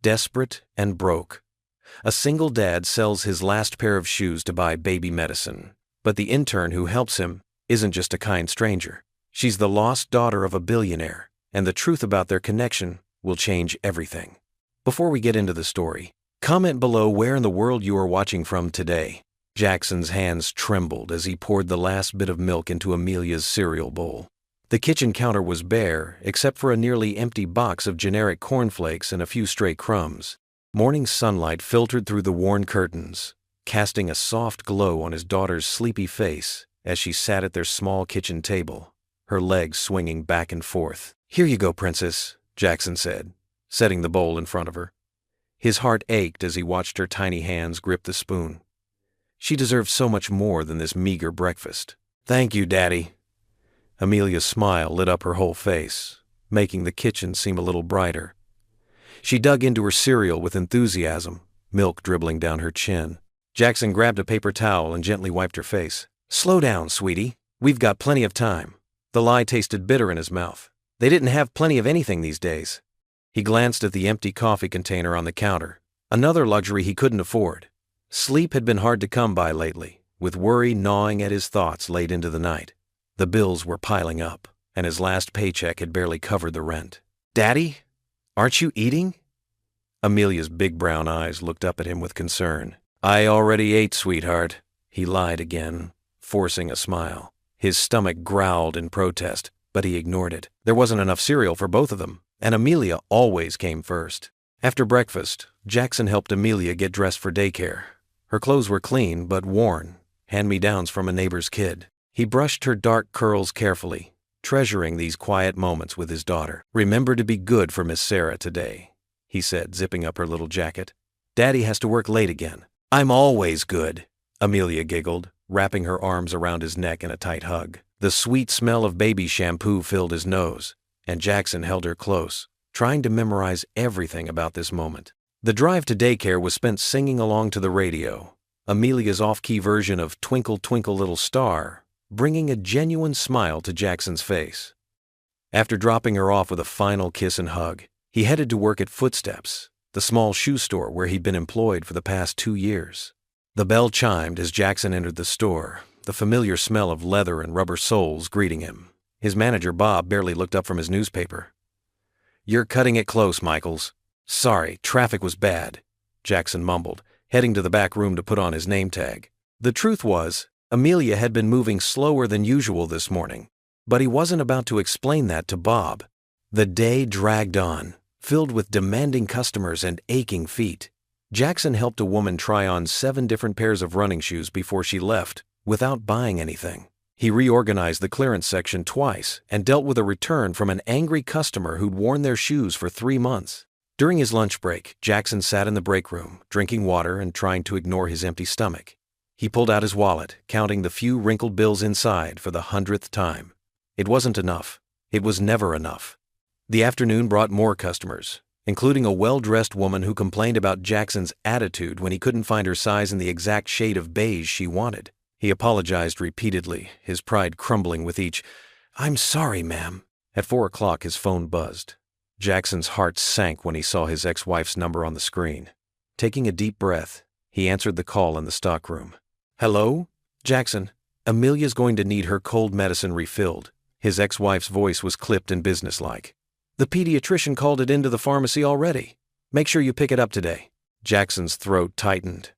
desperate and broke. A single dad sells his last pair of shoes to buy baby medicine, but the intern who helps him isn't just a kind stranger. She's the lost daughter of a billionaire, and the truth about their connection will change everything. Before we get into the story, comment below where in the world you are watching from today. Jackson's hands trembled as he poured the last bit of milk into Amelia's cereal bowl. The kitchen counter was bare, except for a nearly empty box of generic cornflakes and a few stray crumbs. Morning sunlight filtered through the worn curtains, casting a soft glow on his daughter's sleepy face as she sat at their small kitchen table, her legs swinging back and forth. "Here you go, princess," Jackson said, setting the bowl in front of her. His heart ached as he watched her tiny hands grip the spoon. She deserved so much more than this meager breakfast. "Thank you, Daddy." Amelia's smile lit up her whole face, making the kitchen seem a little brighter. She dug into her cereal with enthusiasm, milk dribbling down her chin. Jackson grabbed a paper towel and gently wiped her face. "Slow down, sweetie. We've got plenty of time." The lie tasted bitter in his mouth. They didn't have plenty of anything these days. He glanced at the empty coffee container on the counter, another luxury he couldn't afford. Sleep had been hard to come by lately, with worry gnawing at his thoughts late into the night. The bills were piling up, and his last paycheck had barely covered the rent. "Daddy, aren't you eating?" Amelia's big brown eyes looked up at him with concern. "I already ate, sweetheart," he lied again, forcing a smile. His stomach growled in protest, but he ignored it. There wasn't enough cereal for both of them, and Amelia always came first. After breakfast, Jackson helped Amelia get dressed for daycare. Her clothes were clean but worn, hand-me-downs from a neighbor's kid. He brushed her dark curls carefully, treasuring these quiet moments with his daughter. "Remember to be good for Miss Sarah today," he said, zipping up her little jacket. "Daddy has to work late again." "I'm always good," Amelia giggled, wrapping her arms around his neck in a tight hug. The sweet smell of baby shampoo filled his nose, and Jackson held her close, trying to memorize everything about this moment. The drive to daycare was spent singing along to the radio, Amelia's off-key version of "Twinkle, Twinkle, Little Star," bringing a genuine smile to Jackson's face. After dropping her off with a final kiss and hug, he headed to work at Footsteps, the small shoe store where he'd been employed for the past 2 years. The bell chimed as Jackson entered the store, the familiar smell of leather and rubber soles greeting him. His manager, Bob, barely looked up from his newspaper. "You're cutting it close, Michaels." "Sorry, traffic was bad," Jackson mumbled, heading to the back room to put on his name tag. The truth was, Amelia had been moving slower than usual this morning, but he wasn't about to explain that to Bob. The day dragged on, filled with demanding customers and aching feet. Jackson helped a woman try on 7 different pairs of running shoes before she left, without buying anything. He reorganized the clearance section twice and dealt with a return from an angry customer who'd worn their shoes for 3 months. During his lunch break, Jackson sat in the break room, drinking water and trying to ignore his empty stomach. He pulled out his wallet, counting the few wrinkled bills inside for the 100th time. It wasn't enough. It was never enough. The afternoon brought more customers, including a well-dressed woman who complained about Jackson's attitude when he couldn't find her size in the exact shade of beige she wanted. He apologized repeatedly, his pride crumbling with each, "I'm sorry, ma'am." At 4 o'clock, his phone buzzed. Jackson's heart sank when he saw his ex-wife's number on the screen. Taking a deep breath, he answered the call in the stockroom. "Hello? Jackson, Amelia's going to need her cold medicine refilled." His ex-wife's voice was clipped and businesslike. "The pediatrician called it into the pharmacy already. Make sure you pick it up today." Jackson's throat tightened.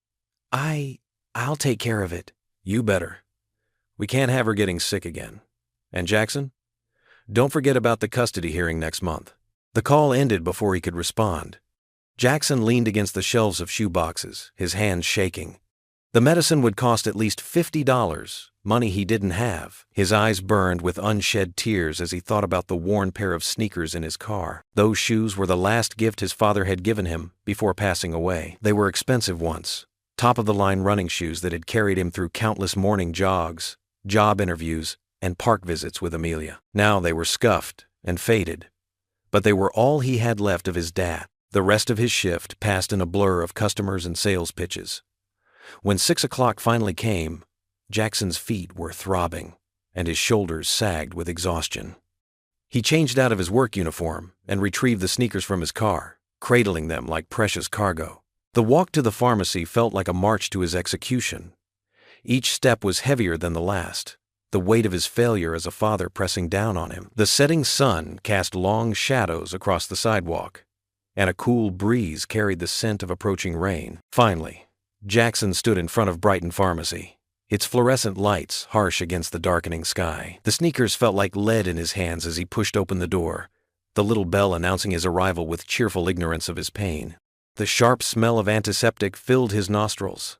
I'll take care of it." "You better. We can't have her getting sick again. And Jackson, don't forget about the custody hearing next month." The call ended before he could respond. Jackson leaned against the shelves of shoe boxes, his hands shaking. The medicine would cost at least $50, money he didn't have. His eyes burned with unshed tears as he thought about the worn pair of sneakers in his car. Those shoes were the last gift his father had given him before passing away. They were expensive ones, top-of-the-line running shoes that had carried him through countless morning jogs, job interviews, and park visits with Amelia. Now they were scuffed and faded, but they were all he had left of his dad. The rest of his shift passed in a blur of customers and sales pitches. When 6 o'clock finally came, Jackson's feet were throbbing, and his shoulders sagged with exhaustion. He changed out of his work uniform and retrieved the sneakers from his car. cradling them like precious cargo. The walk to the pharmacy felt like a march to his execution. Each step was heavier than the last, the weight of his failure as a father pressing down on him. The setting sun cast long shadows across the sidewalk, and a cool breeze carried the scent of approaching rain. Finally, Jackson stood in front of Brighton Pharmacy, its fluorescent lights harsh against the darkening sky. The sneakers felt like lead in his hands as he pushed open the door, the little bell announcing his arrival with cheerful ignorance of his pain. The sharp smell of antiseptic filled his nostrils,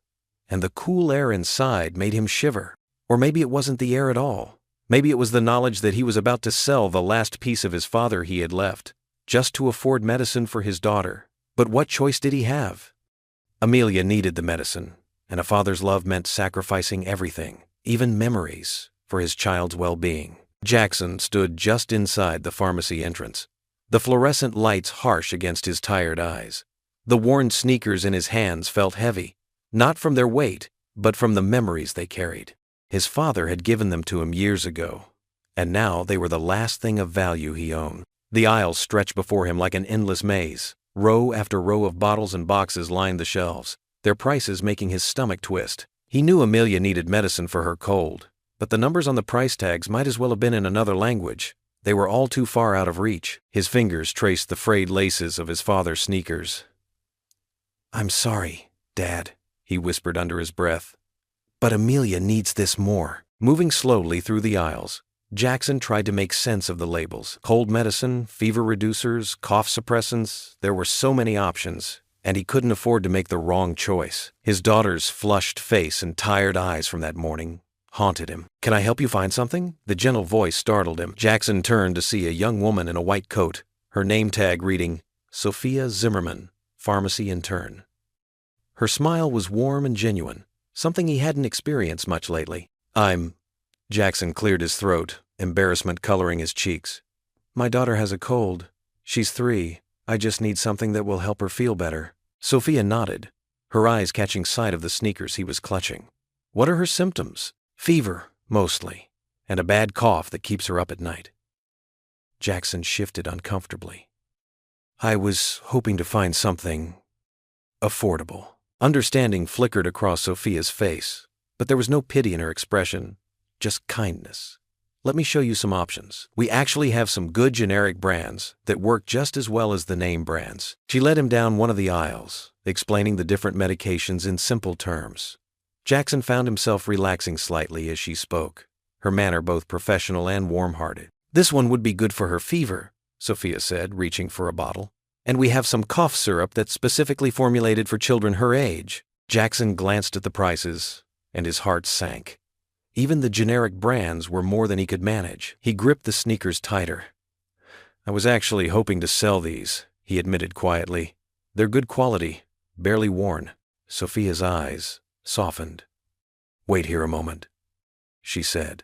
and the cool air inside made him shiver. Or maybe it wasn't the air at all. Maybe it was the knowledge that he was about to sell the last piece of his father he had left, just to afford medicine for his daughter. But what choice did he have? Amelia needed the medicine, and a father's love meant sacrificing everything, even memories, for his child's well-being. Jackson stood just inside the pharmacy entrance, the fluorescent lights harsh against his tired eyes. The worn sneakers in his hands felt heavy, not from their weight, but from the memories they carried. His father had given them to him years ago, and now they were the last thing of value he owned. The aisles stretched before him like an endless maze. Row after row of bottles and boxes lined the shelves, their prices making his stomach twist. He knew Amelia needed medicine for her cold, but the numbers on the price tags might as well have been in another language. They were all too far out of reach. His fingers traced the frayed laces of his father's sneakers. "I'm sorry, Dad," he whispered under his breath, "but Amelia needs this more." Moving slowly through the aisles, Jackson tried to make sense of the labels. Cold medicine, fever reducers, cough suppressants. There were so many options, and he couldn't afford to make the wrong choice. His daughter's flushed face and tired eyes from that morning haunted him. "Can I help you find something?" The gentle voice startled him. Jackson turned to see a young woman in a white coat, her name tag reading, Sophia Zimmerman, Pharmacy Intern. Her smile was warm and genuine, something he hadn't experienced much lately. Jackson cleared his throat, embarrassment coloring his cheeks. "My daughter has a cold. She's 3. I just need something that will help her feel better." Sophia nodded, her eyes catching sight of the sneakers he was clutching. "What are her symptoms?" "Fever, mostly, and a bad cough that keeps her up at night." Jackson shifted uncomfortably. "I was hoping to find something affordable." Understanding flickered across Sophia's face, but there was no pity in her expression, just kindness. "Let me show you some options. We actually have some good generic brands that work just as well as the name brands." She led him down one of the aisles, explaining the different medications in simple terms. Jackson found himself relaxing slightly as she spoke, her manner both professional and warm-hearted. "This one would be good for her fever," Sophia said, reaching for a bottle. "And we have some cough syrup that's specifically formulated for children her age." Jackson glanced at the prices, and his heart sank. Even the generic brands were more than he could manage. He gripped the sneakers tighter. "I was actually hoping to sell these," he admitted quietly. "They're good quality, barely worn." Sophia's eyes softened. "Wait here a moment," she said,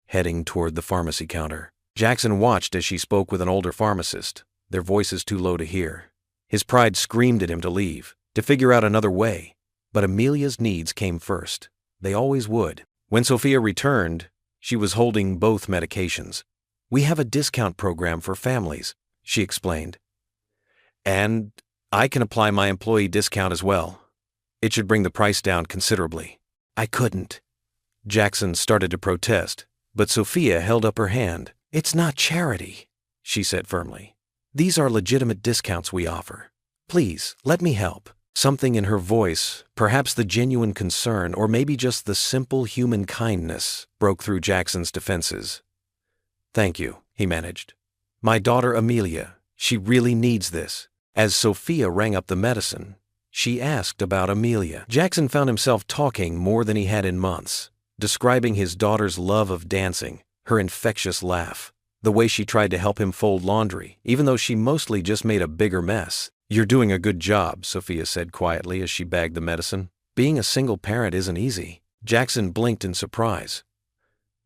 heading toward the pharmacy counter. Jackson watched as she spoke with an older pharmacist, their voices too low to hear. His pride screamed at him to leave, to figure out another way. But Amelia's needs came first. They always would. When Sophia returned, she was holding both medications. "We have a discount program for families," she explained. "And I can apply my employee discount as well. It should bring the price down considerably." "I couldn't." Jackson started to protest, but Sophia held up her hand. "It's not charity," she said firmly. "These are legitimate discounts we offer. Please, let me help." Something in her voice, perhaps the genuine concern or maybe just the simple human kindness, broke through Jackson's defenses. "Thank you," he managed. "My daughter Amelia, she really needs this." As Sophia rang up the medicine, she asked about Amelia. Jackson found himself talking more than he had in months, describing his daughter's love of dancing, her infectious laugh, the way she tried to help him fold laundry, even though she mostly just made a bigger mess. "You're doing a good job," Sophia said quietly as she bagged the medicine. "Being a single parent isn't easy." Jackson blinked in surprise.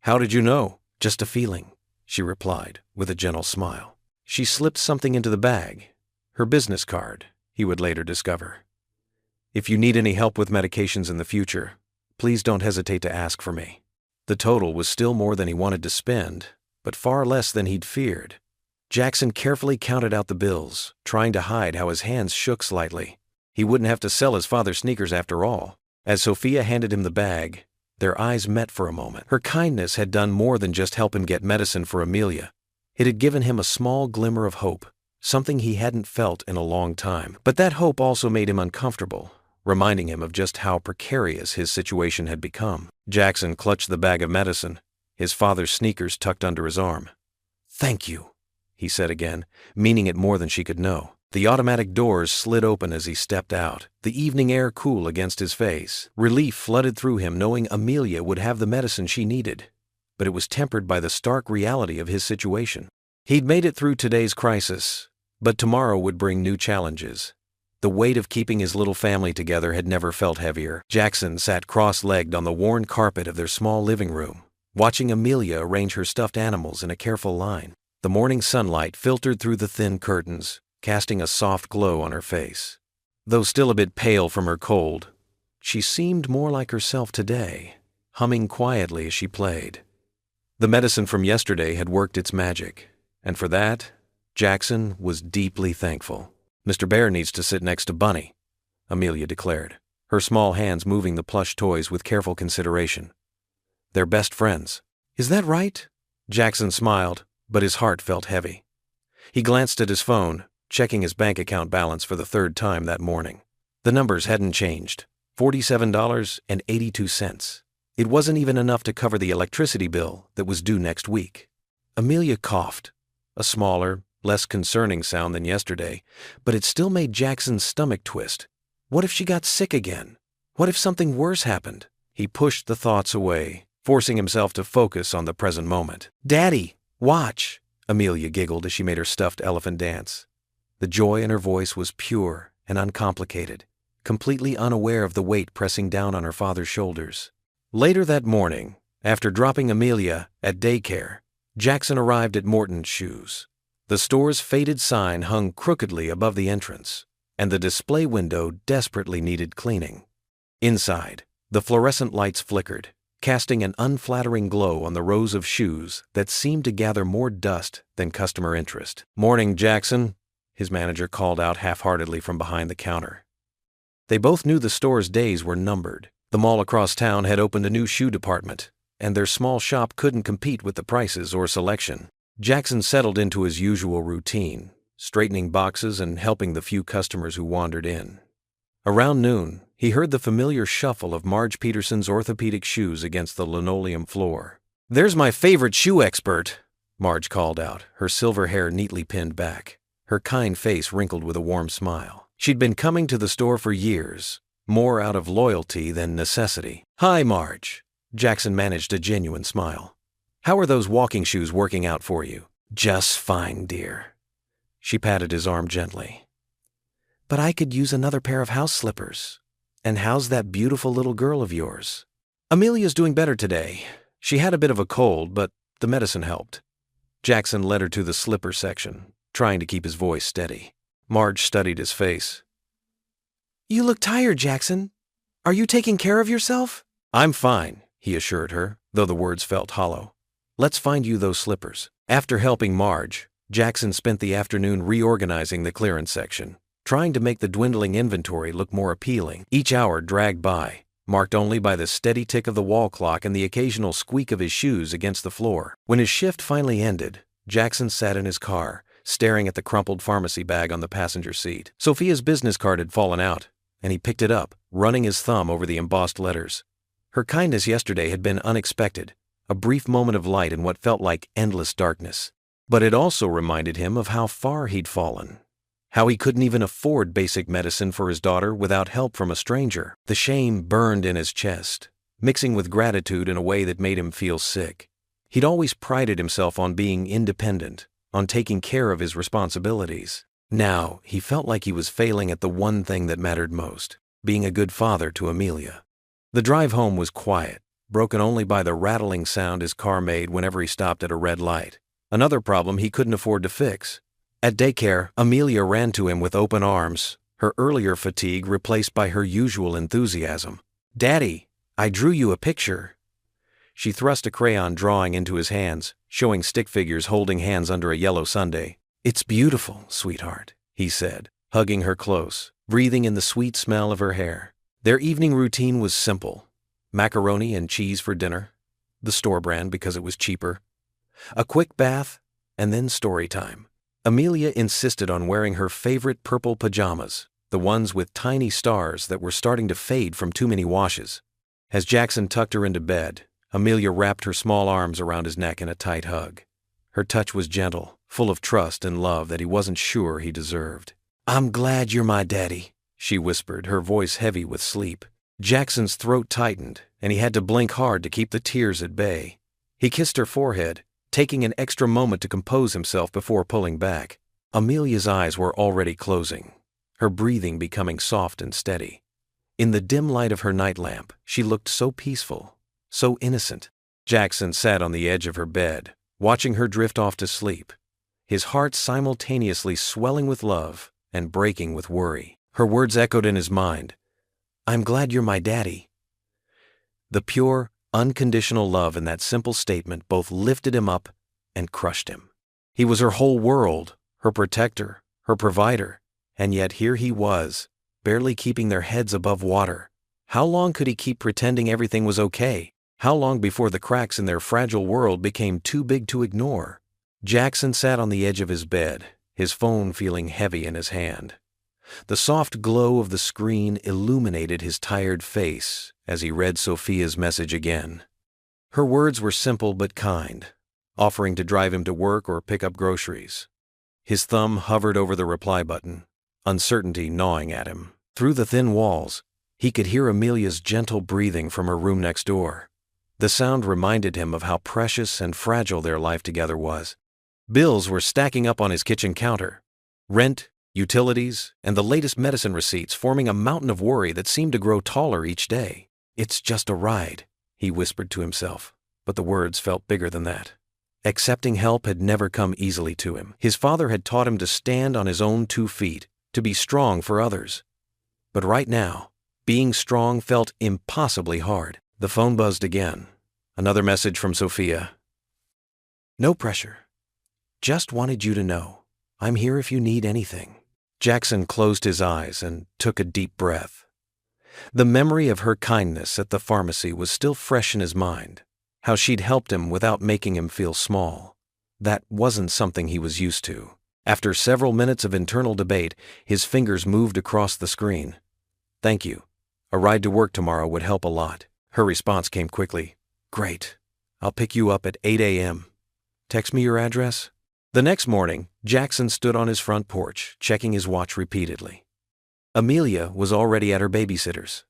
"How did you know?" "Just a feeling," she replied, with a gentle smile. She slipped something into the bag, her business card, he would later discover. "If you need any help with medications in the future, please don't hesitate to ask for me." The total was still more than he wanted to spend, but far less than he'd feared. Jackson carefully counted out the bills, trying to hide how his hands shook slightly. He wouldn't have to sell his father's sneakers after all. As Sophia handed him the bag, their eyes met for a moment. Her kindness had done more than just help him get medicine for Amelia. It had given him a small glimmer of hope, something he hadn't felt in a long time. But that hope also made him uncomfortable, reminding him of just how precarious his situation had become. Jackson clutched the bag of medicine, his father's sneakers tucked under his arm. "Thank you," he said again, meaning it more than she could know. The automatic doors slid open as he stepped out, the evening air cool against his face. Relief flooded through him knowing Amelia would have the medicine she needed, but it was tempered by the stark reality of his situation. He'd made it through today's crisis, but tomorrow would bring new challenges. The weight of keeping his little family together had never felt heavier. Jackson sat cross-legged on the worn carpet of their small living room, watching Amelia arrange her stuffed animals in a careful line. The morning sunlight filtered through the thin curtains, casting a soft glow on her face. Though still a bit pale from her cold, she seemed more like herself today, humming quietly as she played. The medicine from yesterday had worked its magic, and for that, Jackson was deeply thankful. "Mr. Bear needs to sit next to Bunny," Amelia declared, her small hands moving the plush toys with careful consideration. "They're best friends." "Is that right?" Jackson smiled, but his heart felt heavy. He glanced at his phone, checking his bank account balance for the third time that morning. The numbers hadn't changed, $47.82. It wasn't even enough to cover the electricity bill that was due next week. Amelia coughed, a smaller, less concerning sound than yesterday, but it still made Jackson's stomach twist. What if she got sick again? What if something worse happened? He pushed the thoughts away, forcing himself to focus on the present moment. "Daddy, watch!" Amelia giggled as she made her stuffed elephant dance. The joy in her voice was pure and uncomplicated, completely unaware of the weight pressing down on her father's shoulders. Later that morning, after dropping Amelia at daycare, Jackson arrived at Morton's Shoes. The store's faded sign hung crookedly above the entrance, and the display window desperately needed cleaning. Inside, the fluorescent lights flickered, casting an unflattering glow on the rows of shoes that seemed to gather more dust than customer interest. "Morning, Jackson," his manager called out half-heartedly from behind the counter. They both knew the store's days were numbered. The mall across town had opened a new shoe department, and their small shop couldn't compete with the prices or selection. Jackson settled into his usual routine, straightening boxes and helping the few customers who wandered in. Around noon, he heard the familiar shuffle of Marge Peterson's orthopedic shoes against the linoleum floor. "There's my favorite shoe expert," Marge called out, her silver hair neatly pinned back, her kind face wrinkled with a warm smile. She'd been coming to the store for years, more out of loyalty than necessity. "Hi, Marge." Jackson managed a genuine smile. "How are those walking shoes working out for you?" "Just fine, dear." She patted his arm gently. "But I could use another pair of house slippers. And how's that beautiful little girl of yours?" "Amelia's doing better today. She had a bit of a cold, but the medicine helped." Jackson led her to the slipper section, trying to keep his voice steady. Marge studied his face. "You look tired, Jackson. Are you taking care of yourself?" "I'm fine," he assured her, though the words felt hollow. "Let's find you those slippers." After helping Marge, Jackson spent the afternoon reorganizing the clearance section, trying to make the dwindling inventory look more appealing. Each hour dragged by, marked only by the steady tick of the wall clock and the occasional squeak of his shoes against the floor. When his shift finally ended, Jackson sat in his car, staring at the crumpled pharmacy bag on the passenger seat. Sophia's business card had fallen out, and he picked it up, running his thumb over the embossed letters. Her kindness yesterday had been unexpected, a brief moment of light in what felt like endless darkness. But it also reminded him of how far he'd fallen, how he couldn't even afford basic medicine for his daughter without help from a stranger. The shame burned in his chest, mixing with gratitude in a way that made him feel sick. He'd always prided himself on being independent, on taking care of his responsibilities. Now, he felt like he was failing at the one thing that mattered most, being a good father to Amelia. The drive home was quiet, broken only by the rattling sound his car made whenever he stopped at a red light. Another problem he couldn't afford to fix. At daycare, Amelia ran to him with open arms, her earlier fatigue replaced by her usual enthusiasm. "Daddy, I drew you a picture." She thrust a crayon drawing into his hands, showing stick figures holding hands under a yellow sundae. "It's beautiful, sweetheart," he said, hugging her close, breathing in the sweet smell of her hair. Their evening routine was simple: macaroni and cheese for dinner, the store brand because it was cheaper, a quick bath, and then story time. Amelia insisted on wearing her favorite purple pajamas, the ones with tiny stars that were starting to fade from too many washes. As Jackson tucked her into bed, Amelia wrapped her small arms around his neck in a tight hug. Her touch was gentle, full of trust and love that he wasn't sure he deserved. "I'm glad you're my daddy," she whispered, her voice heavy with sleep. Jackson's throat tightened, and he had to blink hard to keep the tears at bay. He kissed her forehead, taking an extra moment to compose himself before pulling back. Amelia's eyes were already closing, her breathing becoming soft and steady. In the dim light of her night lamp, she looked so peaceful, so innocent. Jackson sat on the edge of her bed, watching her drift off to sleep, his heart simultaneously swelling with love and breaking with worry. Her words echoed in his mind. "I'm glad you're my daddy." The pure, unconditional love in that simple statement both lifted him up and crushed him. He was her whole world, her protector, her provider, and yet here he was, barely keeping their heads above water. How long could he keep pretending everything was okay? How long before the cracks in their fragile world became too big to ignore? Jackson sat on the edge of his bed, his phone feeling heavy in his hand. The soft glow of the screen illuminated his tired face as he read Sophia's message again. Her words were simple but kind, offering to drive him to work or pick up groceries. His thumb hovered over the reply button, uncertainty gnawing at him. Through the thin walls, he could hear Amelia's gentle breathing from her room next door. The sound reminded him of how precious and fragile their life together was. Bills were stacking up on his kitchen counter. Rent, utilities, and the latest medicine receipts forming a mountain of worry that seemed to grow taller each day. "It's just a ride," he whispered to himself, but the words felt bigger than that. Accepting help had never come easily to him. His father had taught him to stand on his own 2 feet, to be strong for others. But right now, being strong felt impossibly hard. The phone buzzed again. Another message from Sophia. "No pressure. Just wanted you to know. I'm here if you need anything." Jackson closed his eyes and took a deep breath. The memory of her kindness at the pharmacy was still fresh in his mind. How she'd helped him without making him feel small. That wasn't something he was used to. After several minutes of internal debate, his fingers moved across the screen. "Thank you. A ride to work tomorrow would help a lot." Her response came quickly. "Great. I'll pick you up at 8 a.m. Text me your address." The next morning, Jackson stood on his front porch, checking his watch repeatedly. Amelia was already at her babysitter's,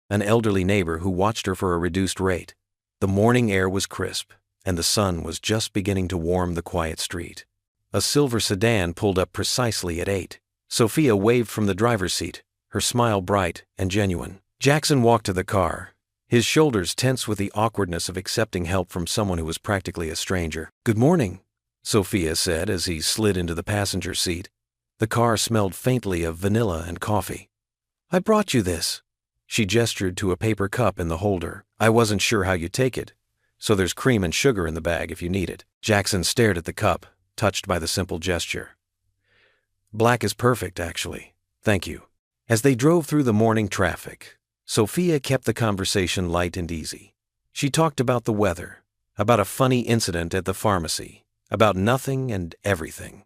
an elderly neighbor who watched her for a reduced rate. The morning air was crisp, and the sun was just beginning to warm the quiet street. A silver sedan pulled up precisely at 8. Sophia waved from the driver's seat, her smile bright and genuine. Jackson walked to the car, his shoulders tense with the awkwardness of accepting help from someone who was practically a stranger. "Good morning," Sophia said as he slid into the passenger seat. The car smelled faintly of vanilla and coffee. "I brought you this." She gestured to a paper cup in the holder. "I wasn't sure how you'd take it, so there's cream and sugar in the bag if you need it." Jackson stared at the cup, touched by the simple gesture. "Black is perfect, actually. Thank you." As they drove through the morning traffic, Sophia kept the conversation light and easy. She talked about the weather, about a funny incident at the pharmacy, about nothing and everything.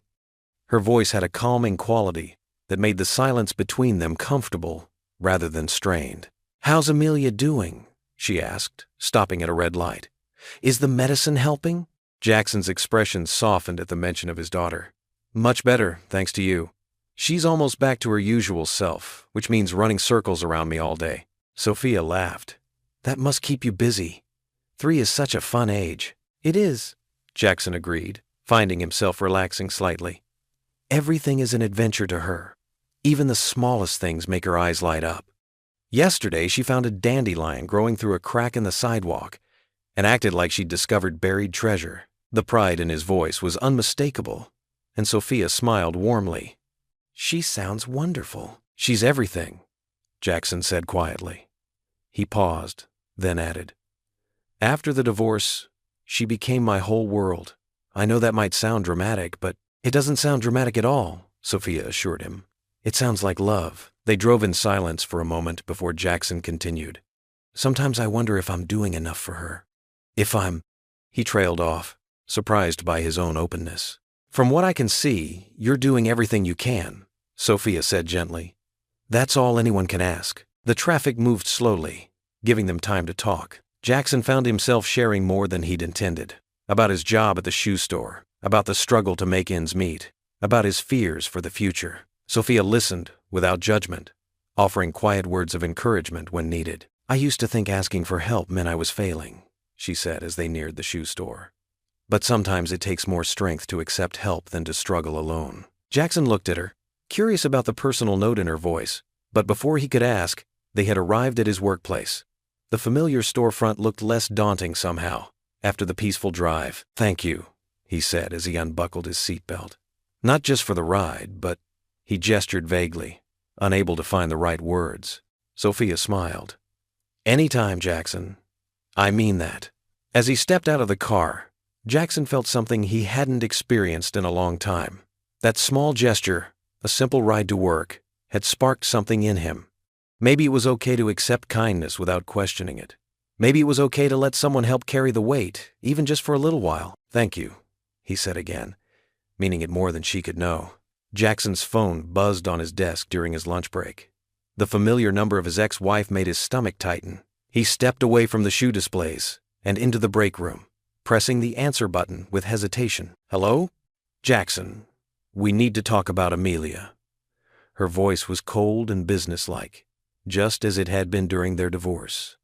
Her voice had a calming quality that made the silence between them comfortable rather than strained. "How's Amelia doing?" she asked, stopping at a red light. "Is the medicine helping?" Jackson's expression softened at the mention of his daughter. "Much better, thanks to you. She's almost back to her usual self, which means running circles around me all day." Sophia laughed. "That must keep you busy. 3 is such a fun age." "It is," Jackson agreed, finding himself relaxing slightly. Everything is an adventure to her. Even the smallest things make her eyes light up. Yesterday, she found a dandelion growing through a crack in the sidewalk and acted like she'd discovered buried treasure. The pride in his voice was unmistakable, and Sophia smiled warmly. "She sounds wonderful." "She's everything," Jackson said quietly. He paused, then added, After the divorce, she became my whole world. I know that might sound dramatic, but it doesn't sound dramatic at all, Sophia assured him. It sounds like love. They drove in silence for a moment before Jackson continued. Sometimes I wonder if I'm doing enough for her. He trailed off, surprised by his own openness. From what I can see, you're doing everything you can, Sophia said gently. That's all anyone can ask. The traffic moved slowly, giving them time to talk. Jackson found himself sharing more than he'd intended. About his job at the shoe store, about the struggle to make ends meet, about his fears for the future. Sophia listened without judgment, offering quiet words of encouragement when needed. I used to think asking for help meant I was failing, she said as they neared the shoe store. But sometimes it takes more strength to accept help than to struggle alone. Jackson looked at her, curious about the personal note in her voice, but before he could ask, they had arrived at his workplace. The familiar storefront looked less daunting somehow, after the peaceful drive. Thank you, he said as he unbuckled his seatbelt. Not just for the ride, but he gestured vaguely, unable to find the right words. Sophia smiled. Anytime, Jackson. I mean that. As he stepped out of the car, Jackson felt something he hadn't experienced in a long time. That small gesture, a simple ride to work, had sparked something in him. Maybe it was okay to accept kindness without questioning it. Maybe it was okay to let someone help carry the weight, even just for a little while. Thank you, he said again, meaning it more than she could know. Jackson's phone buzzed on his desk during his lunch break. The familiar number of his ex-wife made his stomach tighten. He stepped away from the shoe displays and into the break room, pressing the answer button with hesitation. Hello? Jackson, we need to talk about Amelia. Her voice was cold and businesslike, just as it had been during their divorce.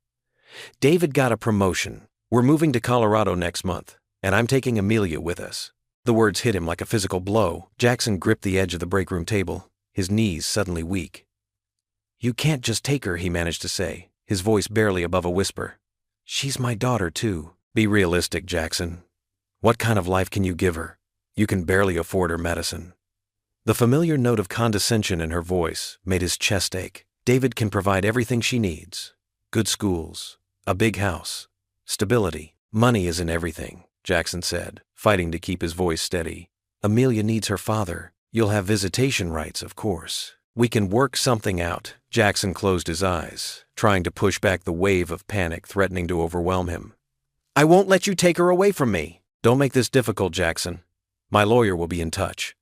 David got a promotion. We're moving to Colorado next month, and I'm taking Amelia with us. The words hit him like a physical blow. Jackson gripped the edge of the break room table, his knees suddenly weak. You can't just take her, he managed to say, his voice barely above a whisper. She's my daughter, too. Be realistic, Jackson. What kind of life can you give her? You can barely afford her medicine. The familiar note of condescension in her voice made his chest ache. David can provide everything she needs. Good schools, a big house, stability. Money isn't everything, Jackson said, fighting to keep his voice steady. Amelia needs her father. You'll have visitation rights, of course. We can work something out. Jackson closed his eyes, trying to push back the wave of panic threatening to overwhelm him. I won't let you take her away from me. Don't make this difficult, Jackson. My lawyer will be in touch.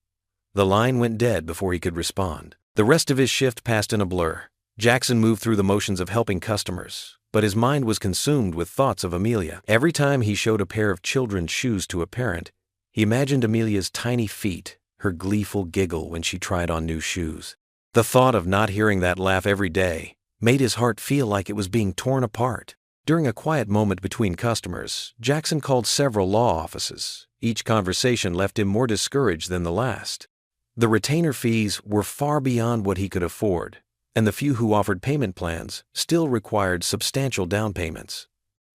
The line went dead before he could respond. The rest of his shift passed in a blur. Jackson moved through the motions of helping customers, but his mind was consumed with thoughts of Amelia. Every time he showed a pair of children's shoes to a parent, he imagined Amelia's tiny feet, her gleeful giggle when she tried on new shoes. The thought of not hearing that laugh every day made his heart feel like it was being torn apart. During a quiet moment between customers, Jackson called several law offices. Each conversation left him more discouraged than the last. The retainer fees were far beyond what he could afford, and the few who offered payment plans still required substantial down payments.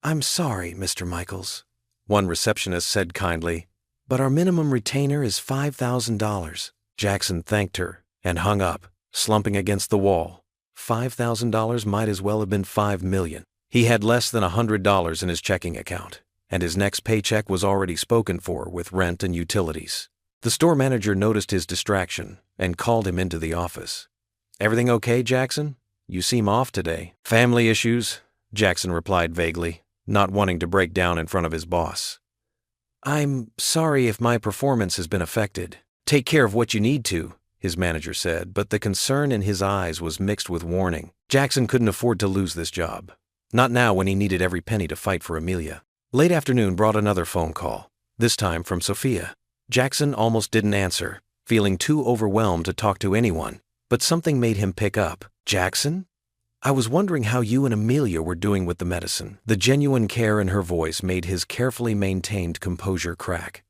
I'm sorry, Mr. Michaels, one receptionist said kindly, but our minimum retainer is $5,000. Jackson thanked her and hung up, slumping against the wall. $5,000 might as well have been $5 million. He had less than $100 in his checking account, and his next paycheck was already spoken for with rent and utilities. The store manager noticed his distraction and called him into the office. Everything okay, Jackson? You seem off today. Family issues, Jackson replied vaguely, not wanting to break down in front of his boss. I'm sorry if my performance has been affected. Take care of what you need to, his manager said, but the concern in his eyes was mixed with warning. Jackson couldn't afford to lose this job. Not now when he needed every penny to fight for Amelia. Late afternoon brought another phone call, this time from Sophia. Jackson almost didn't answer, feeling too overwhelmed to talk to anyone, but something made him pick up. Jackson? I was wondering how you and Amelia were doing with the medicine. The genuine care in her voice made his carefully maintained composure crack.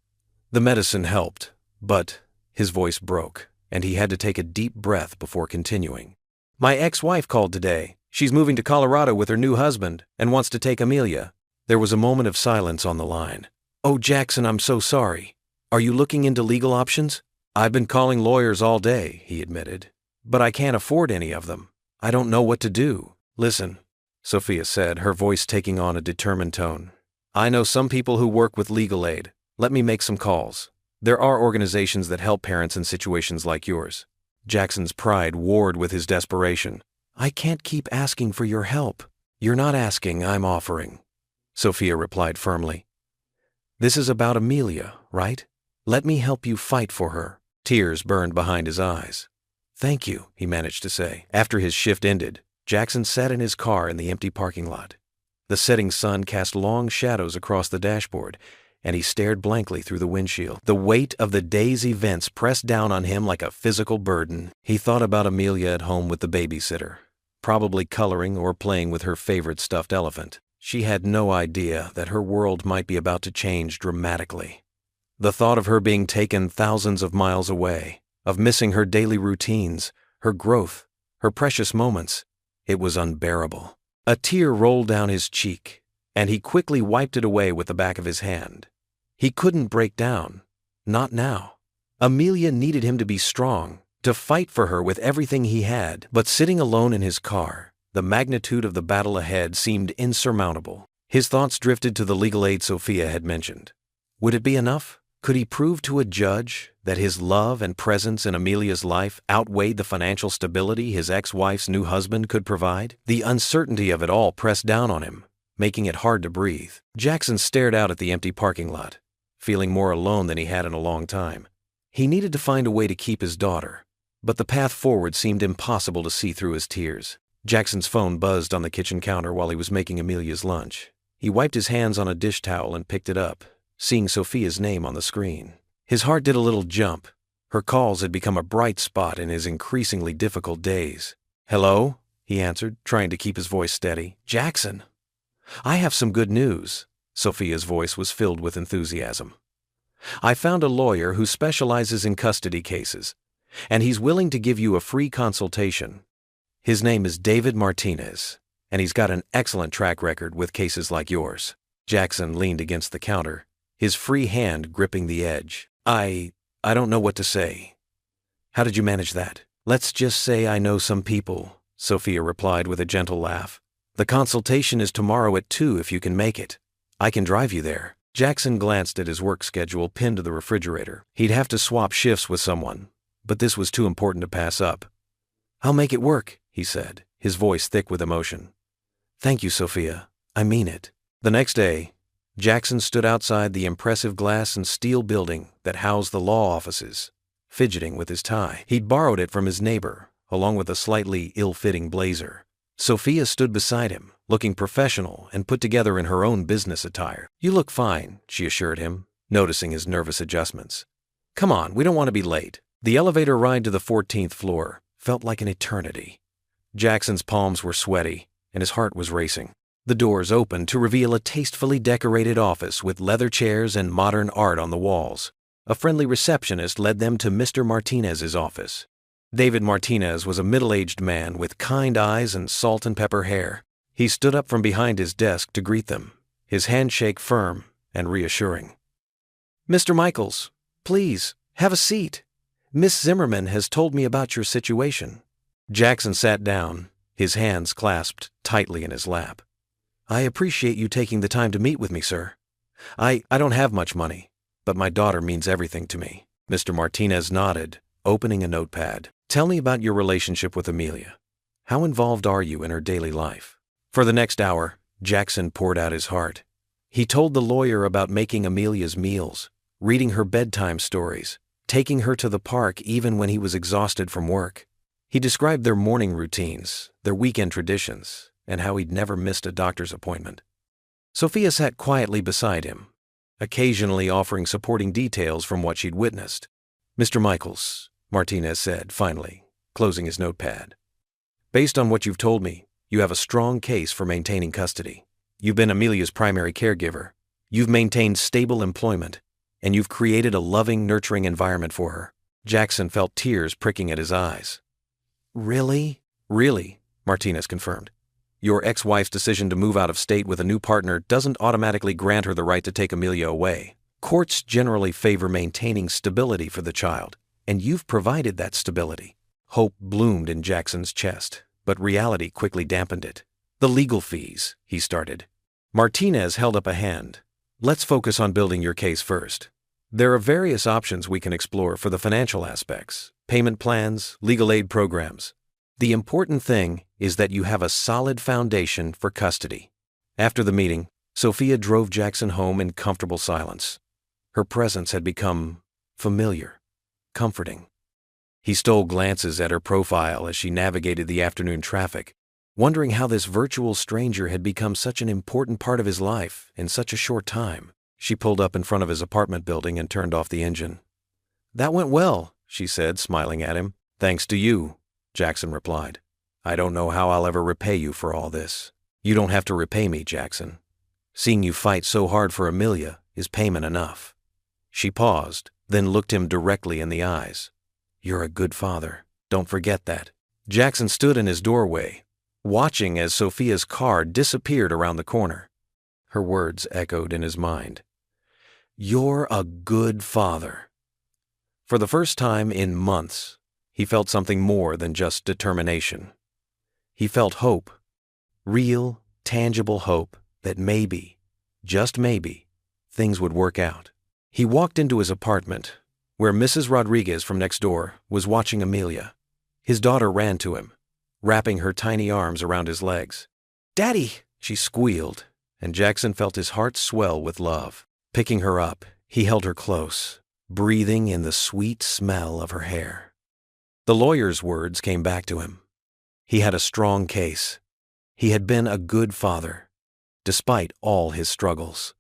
The medicine helped, but his voice broke, and he had to take a deep breath before continuing. My ex-wife called today. She's moving to Colorado with her new husband and wants to take Amelia. There was a moment of silence on the line. Oh, Jackson, I'm so sorry. Are you looking into legal options? I've been calling lawyers all day, he admitted, but I can't afford any of them. I don't know what to do. Listen, Sophia said, her voice taking on a determined tone. I know some people who work with legal aid. Let me make some calls. There are organizations that help parents in situations like yours. Jackson's pride warred with his desperation. I can't keep asking for your help. You're not asking, I'm offering, Sophia replied firmly. This is about Amelia, right? Let me help you fight for her. Tears burned behind his eyes. Thank you, he managed to say. After his shift ended, Jackson sat in his car in the empty parking lot. The setting sun cast long shadows across the dashboard, and he stared blankly through the windshield. The weight of the day's events pressed down on him like a physical burden. He thought about Amelia at home with the babysitter, probably coloring or playing with her favorite stuffed elephant. She had no idea that her world might be about to change dramatically. The thought of her being taken thousands of miles away, of missing her daily routines, her growth, her precious moments, it was unbearable. A tear rolled down his cheek, and he quickly wiped it away with the back of his hand. He couldn't break down. Not now. Amelia needed him to be strong, to fight for her with everything he had. But sitting alone in his car, the magnitude of the battle ahead seemed insurmountable. His thoughts drifted to the legal aid Sophia had mentioned. Would it be enough? Could he prove to a judge that his love and presence in Amelia's life outweighed the financial stability his ex-wife's new husband could provide? The uncertainty of it all pressed down on him, making it hard to breathe. Jackson stared out at the empty parking lot, feeling more alone than he had in a long time. He needed to find a way to keep his daughter, but the path forward seemed impossible to see through his tears. Jackson's phone buzzed on the kitchen counter while he was making Amelia's lunch. He wiped his hands on a dish towel and picked it up, seeing Sophia's name on the screen. His heart did a little jump. Her calls had become a bright spot in his increasingly difficult days. Hello? He answered, trying to keep his voice steady. Jackson, I have some good news. Sophia's voice was filled with enthusiasm. I found a lawyer who specializes in custody cases, and he's willing to give you a free consultation. His name is David Martinez, and he's got an excellent track record with cases like yours. Jackson leaned against the counter, his free hand gripping the edge. I don't know what to say. How did you manage that? Let's just say I know some people, Sophia replied with a gentle laugh. The consultation is tomorrow at 2 if you can make it. I can drive you there. Jackson glanced at his work schedule pinned to the refrigerator. He'd have to swap shifts with someone, but this was too important to pass up. I'll make it work, he said, his voice thick with emotion. Thank you, Sophia. I mean it. The next day, Jackson stood outside the impressive glass and steel building that housed the law offices, fidgeting with his tie. He'd borrowed it from his neighbor, along with a slightly ill-fitting blazer. Sophia stood beside him, looking professional and put together in her own business attire. You look fine, she assured him, noticing his nervous adjustments. Come on, we don't want to be late. The elevator ride to the 14th floor felt like an eternity. Jackson's palms were sweaty, and his heart was racing. The doors opened to reveal a tastefully decorated office with leather chairs and modern art on the walls. A friendly receptionist led them to Mr. Martinez's office. David Martinez was a middle-aged man with kind eyes and salt and pepper hair. He stood up from behind his desk to greet them, his handshake firm and reassuring. Mr. Michaels, please, have a seat. Miss Zimmerman has told me about your situation. Jackson sat down, his hands clasped tightly in his lap. I appreciate you taking the time to meet with me, sir. I don't have much money, but my daughter means everything to me. Mr. Martinez nodded, opening a notepad. Tell me about your relationship with Amelia. How involved are you in her daily life? For the next hour, Jackson poured out his heart. He told the lawyer about making Amelia's meals, reading her bedtime stories, taking her to the park even when he was exhausted from work. He described their morning routines, their weekend traditions, and how he'd never missed a doctor's appointment. Sophia sat quietly beside him, occasionally offering supporting details from what she'd witnessed. Mr. Michaels, Martinez said, finally, closing his notepad. Based on what you've told me, you have a strong case for maintaining custody. You've been Amelia's primary caregiver. You've maintained stable employment, and you've created a loving, nurturing environment for her. Jackson felt tears pricking at his eyes. Really? Really, Martinez confirmed. Your ex-wife's decision to move out of state with a new partner doesn't automatically grant her the right to take Amelia away. Courts generally favor maintaining stability for the child, and you've provided that stability. Hope bloomed in Jackson's chest, but reality quickly dampened it. The legal fees, he started. Martinez held up a hand. Let's focus on building your case first. There are various options we can explore for the financial aspects, payment plans, legal aid programs. The important thing is that you have a solid foundation for custody. After the meeting, Sophia drove Jackson home in comfortable silence. Her presence had become familiar, comforting. He stole glances at her profile as she navigated the afternoon traffic, wondering how this virtual stranger had become such an important part of his life in such a short time. She pulled up in front of his apartment building and turned off the engine. "That went well," she said, smiling at him. "Thanks to you," Jackson replied. "I don't know how I'll ever repay you for all this." "You don't have to repay me, Jackson. Seeing you fight so hard for Amelia is payment enough." She paused, then looked him directly in the eyes. "You're a good father. Don't forget that." Jackson stood in his doorway, watching as Sophia's car disappeared around the corner. Her words echoed in his mind. "You're a good father." For the first time in months, he felt something more than just determination. He felt hope. Real, tangible hope that maybe, just maybe, things would work out. He walked into his apartment, where Mrs. Rodriguez from next door was watching Amelia. His daughter ran to him, wrapping her tiny arms around his legs. "Daddy!" she squealed, and Jackson felt his heart swell with love. Picking her up, he held her close, breathing in the sweet smell of her hair. The lawyer's words came back to him. He had a strong case. He had been a good father, despite all his struggles.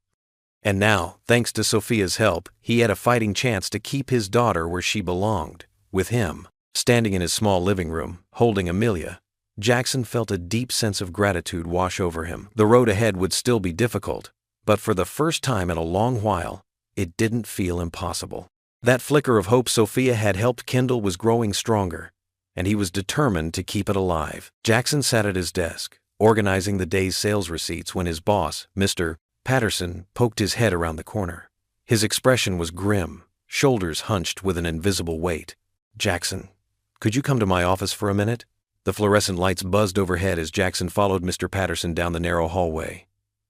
And now, thanks to Sophia's help, he had a fighting chance to keep his daughter where she belonged, with him. Standing in his small living room, holding Amelia, Jackson felt a deep sense of gratitude wash over him. The road ahead would still be difficult, but for the first time in a long while, it didn't feel impossible. That flicker of hope Sophia had helped kindle was growing stronger, and he was determined to keep it alive. Jackson sat at his desk, organizing the day's sales receipts when his boss, Mr. Patterson, poked his head around the corner. His expression was grim, shoulders hunched with an invisible weight. "Jackson, could you come to my office for a minute?" The fluorescent lights buzzed overhead as Jackson followed Mr. Patterson down the narrow hallway.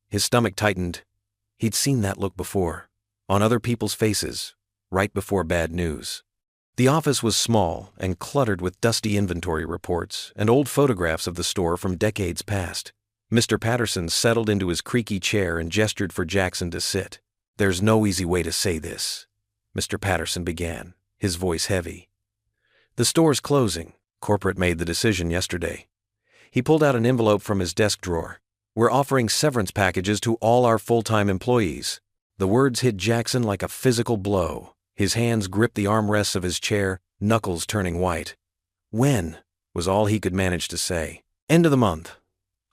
His stomach tightened. He'd seen that look before, on other people's faces, right before bad news. The office was small and cluttered with dusty inventory reports and old photographs of the store from decades past. Mr. Patterson settled into his creaky chair and gestured for Jackson to sit. "There's no easy way to say this," Mr. Patterson began, his voice heavy. "The store's closing. Corporate made the decision yesterday." He pulled out an envelope from his desk drawer. "We're offering severance packages to all our full-time employees." The words hit Jackson like a physical blow. His hands gripped the armrests of his chair, knuckles turning white. "When?" was all he could manage to say. "End of the month.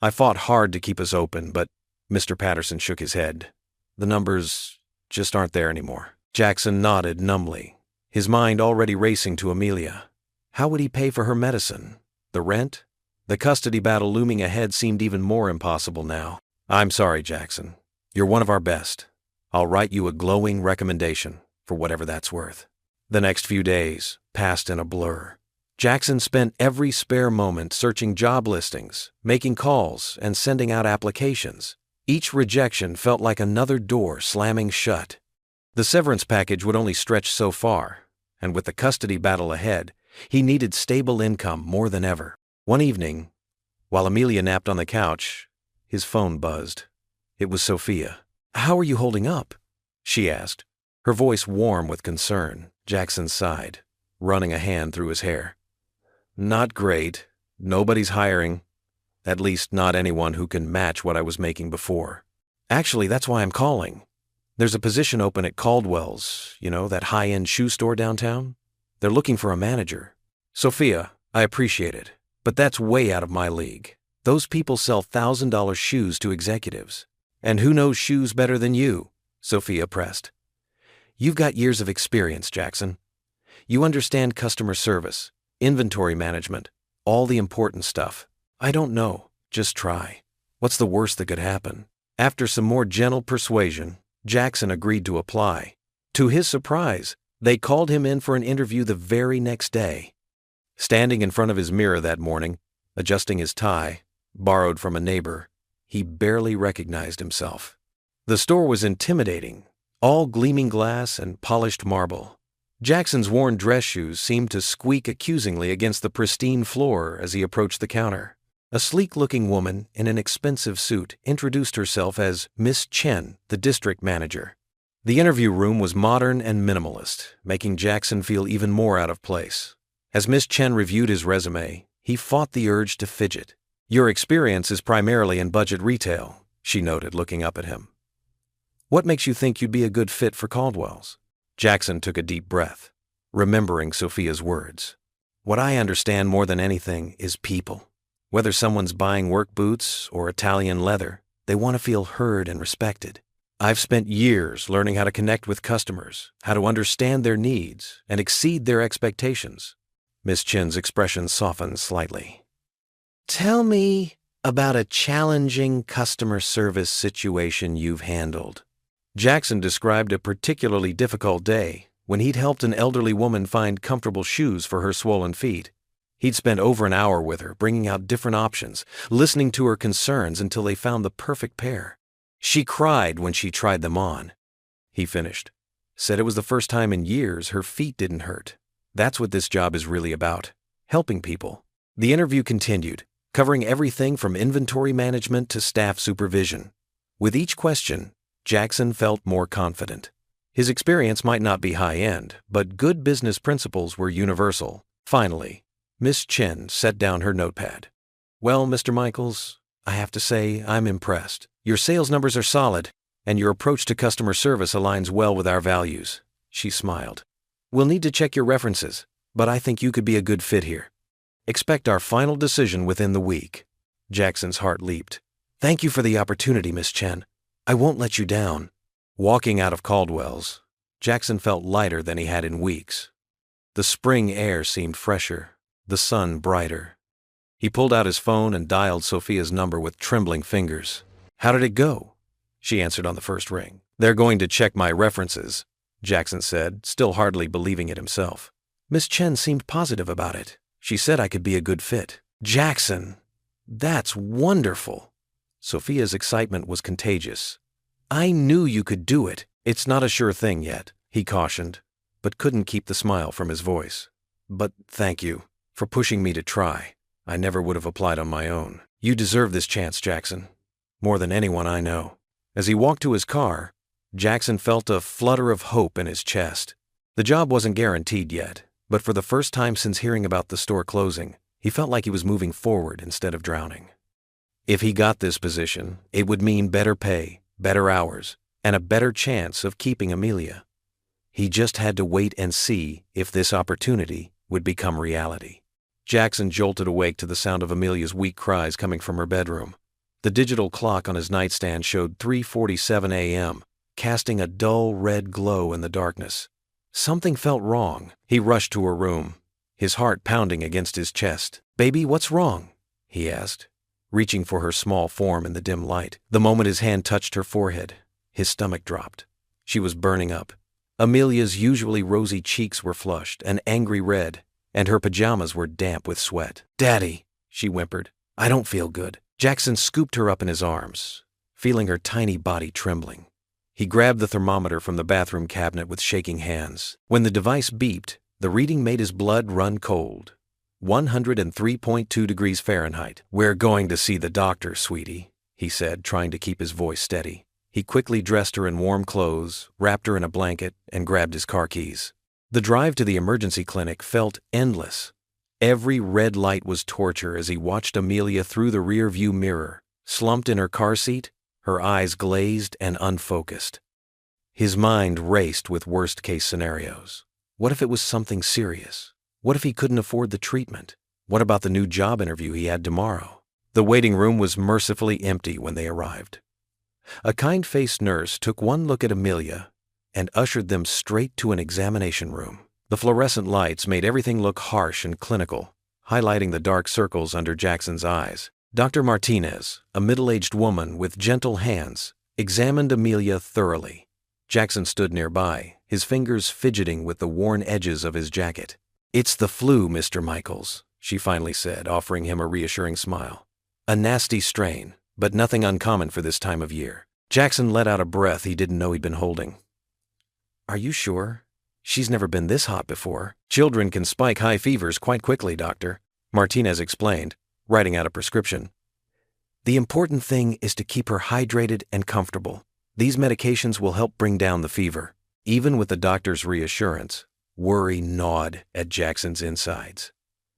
I fought hard to keep us open, but—" Mr. Patterson shook his head. "The numbers just aren't there anymore." Jackson nodded numbly, his mind already racing to Amelia. How would he pay for her medicine? The rent? The custody battle looming ahead seemed even more impossible now. "I'm sorry, Jackson. You're one of our best. I'll write you a glowing recommendation, for whatever that's worth." The next few days passed in a blur. Jackson spent every spare moment searching job listings, making calls, and sending out applications. Each rejection felt like another door slamming shut. The severance package would only stretch so far, and with the custody battle ahead, he needed stable income more than ever. One evening, while Amelia napped on the couch, his phone buzzed. It was Sophia. "How are you holding up?" she asked, her voice warm with concern. Jackson sighed, running a hand through his hair. "Not great. Nobody's hiring. At least not anyone who can match what I was making before. Actually, that's why I'm calling. There's a position open at Caldwell's, that high-end shoe store downtown. They're looking for a manager." "Sophia, I appreciate it, but that's way out of my league. Those people sell $1,000 shoes to executives. And who knows shoes better than you?" Sophia pressed. "You've got years of experience, Jackson. You understand customer service, inventory management, all the important stuff. I don't know. Just try. What's the worst that could happen?" After some more gentle persuasion, Jackson agreed to apply. To his surprise, they called him in for an interview the very next day. Standing in front of his mirror that morning, adjusting his tie, borrowed from a neighbor. He barely recognized himself. The store was intimidating, all gleaming glass and polished marble. Jackson's worn dress shoes seemed to squeak accusingly against the pristine floor as he approached the counter. A sleek-looking woman in an expensive suit introduced herself as Miss Chen, the district manager. The interview room was modern and minimalist, making Jackson feel even more out of place. As Miss Chen reviewed his resume, he fought the urge to fidget. "Your experience is primarily in budget retail," she noted, looking up at him. "What makes you think you'd be a good fit for Caldwell's?" Jackson took a deep breath, remembering Sophia's words. "What I understand more than anything is people. Whether someone's buying work boots or Italian leather, they want to feel heard and respected. I've spent years learning how to connect with customers, how to understand their needs, and exceed their expectations." Miss Chen's expression softened slightly. "Tell me about a challenging customer service situation you've handled." Jackson described a particularly difficult day when he'd helped an elderly woman find comfortable shoes for her swollen feet. He'd spent over an hour with her, bringing out different options, listening to her concerns until they found the perfect pair. "She cried when she tried them on," he finished. "Said it was the first time in years her feet didn't hurt. That's what this job is really about, helping people." The interview continued, covering everything from inventory management to staff supervision. With each question, Jackson felt more confident. His experience might not be high-end, but good business principles were universal. Finally, Miss Chen set down her notepad. "Well, Mr. Michaels, I have to say I'm impressed. Your sales numbers are solid, and your approach to customer service aligns well with our values." She smiled. "We'll need to check your references, but I think you could be a good fit here. Expect our final decision within the week." Jackson's heart leaped. "Thank you for the opportunity, Miss Chen. I won't let you down." Walking out of Caldwell's, Jackson felt lighter than he had in weeks. The spring air seemed fresher, the sun brighter. He pulled out his phone and dialed Sophia's number with trembling fingers. "How did it go?" She answered on the first ring. "They're going to check my references," Jackson said, still hardly believing it himself. "Miss Chen seemed positive about it. She said I could be a good fit." "Jackson, that's wonderful." Sophia's excitement was contagious. "I knew you could do it." "It's not a sure thing yet," he cautioned, but couldn't keep the smile from his voice. "But thank you for pushing me to try. I never would have applied on my own. You deserve this chance, Jackson, more than anyone I know." As he walked to his car, Jackson felt a flutter of hope in his chest. The job wasn't guaranteed yet, but for the first time since hearing about the store closing, he felt like he was moving forward instead of drowning. If he got this position, it would mean better pay, better hours, and a better chance of keeping Amelia. He just had to wait and see if this opportunity would become reality. Jackson jolted awake to the sound of Amelia's weak cries coming from her bedroom. The digital clock on his nightstand showed 3:47 a.m., casting a dull red glow in the darkness. Something felt wrong. He rushed to her room, his heart pounding against his chest. "Baby, what's wrong?" he asked, reaching for her small form in the dim light. The moment his hand touched her forehead, his stomach dropped. She was burning up. Amelia's usually rosy cheeks were flushed, an angry red, and her pajamas were damp with sweat. "Daddy," she whimpered, "I don't feel good." Jackson scooped her up in his arms, feeling her tiny body trembling. He grabbed the thermometer from the bathroom cabinet with shaking hands. When the device beeped, the reading made his blood run cold. 103.2 degrees Fahrenheit. "We're going to see the doctor, sweetie," he said, trying to keep his voice steady. He quickly dressed her in warm clothes, wrapped her in a blanket, and grabbed his car keys. The drive to the emergency clinic felt endless. Every red light was torture as he watched Amelia through the rear-view mirror, slumped in her car seat, her eyes glazed and unfocused. His mind raced with worst-case scenarios. What if it was something serious? What if he couldn't afford the treatment? What about the new job interview he had tomorrow? The waiting room was mercifully empty when they arrived. A kind-faced nurse took one look at Amelia and ushered them straight to an examination room. The fluorescent lights made everything look harsh and clinical, highlighting the dark circles under Jackson's eyes. Dr. Martinez, a middle-aged woman with gentle hands, examined Amelia thoroughly. Jackson stood nearby, his fingers fidgeting with the worn edges of his jacket. "It's the flu, Mr. Michaels," she finally said, offering him a reassuring smile. A nasty strain, but nothing uncommon for this time of year. Jackson let out a breath he didn't know he'd been holding. Are you sure? She's never been this hot before. Children can spike high fevers quite quickly, doctor, Martinez explained, writing out a prescription. The important thing is to keep her hydrated and comfortable. These medications will help bring down the fever. Even with the doctor's reassurance, worry gnawed at Jackson's insides.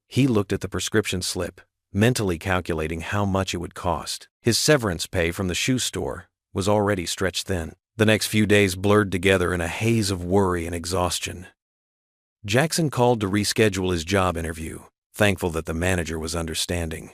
He looked at the prescription slip, mentally calculating how much it would cost. His severance pay from the shoe store was already stretched thin. The next few days blurred together in a haze of worry and exhaustion. Jackson called to reschedule his job interview, thankful that the manager was understanding.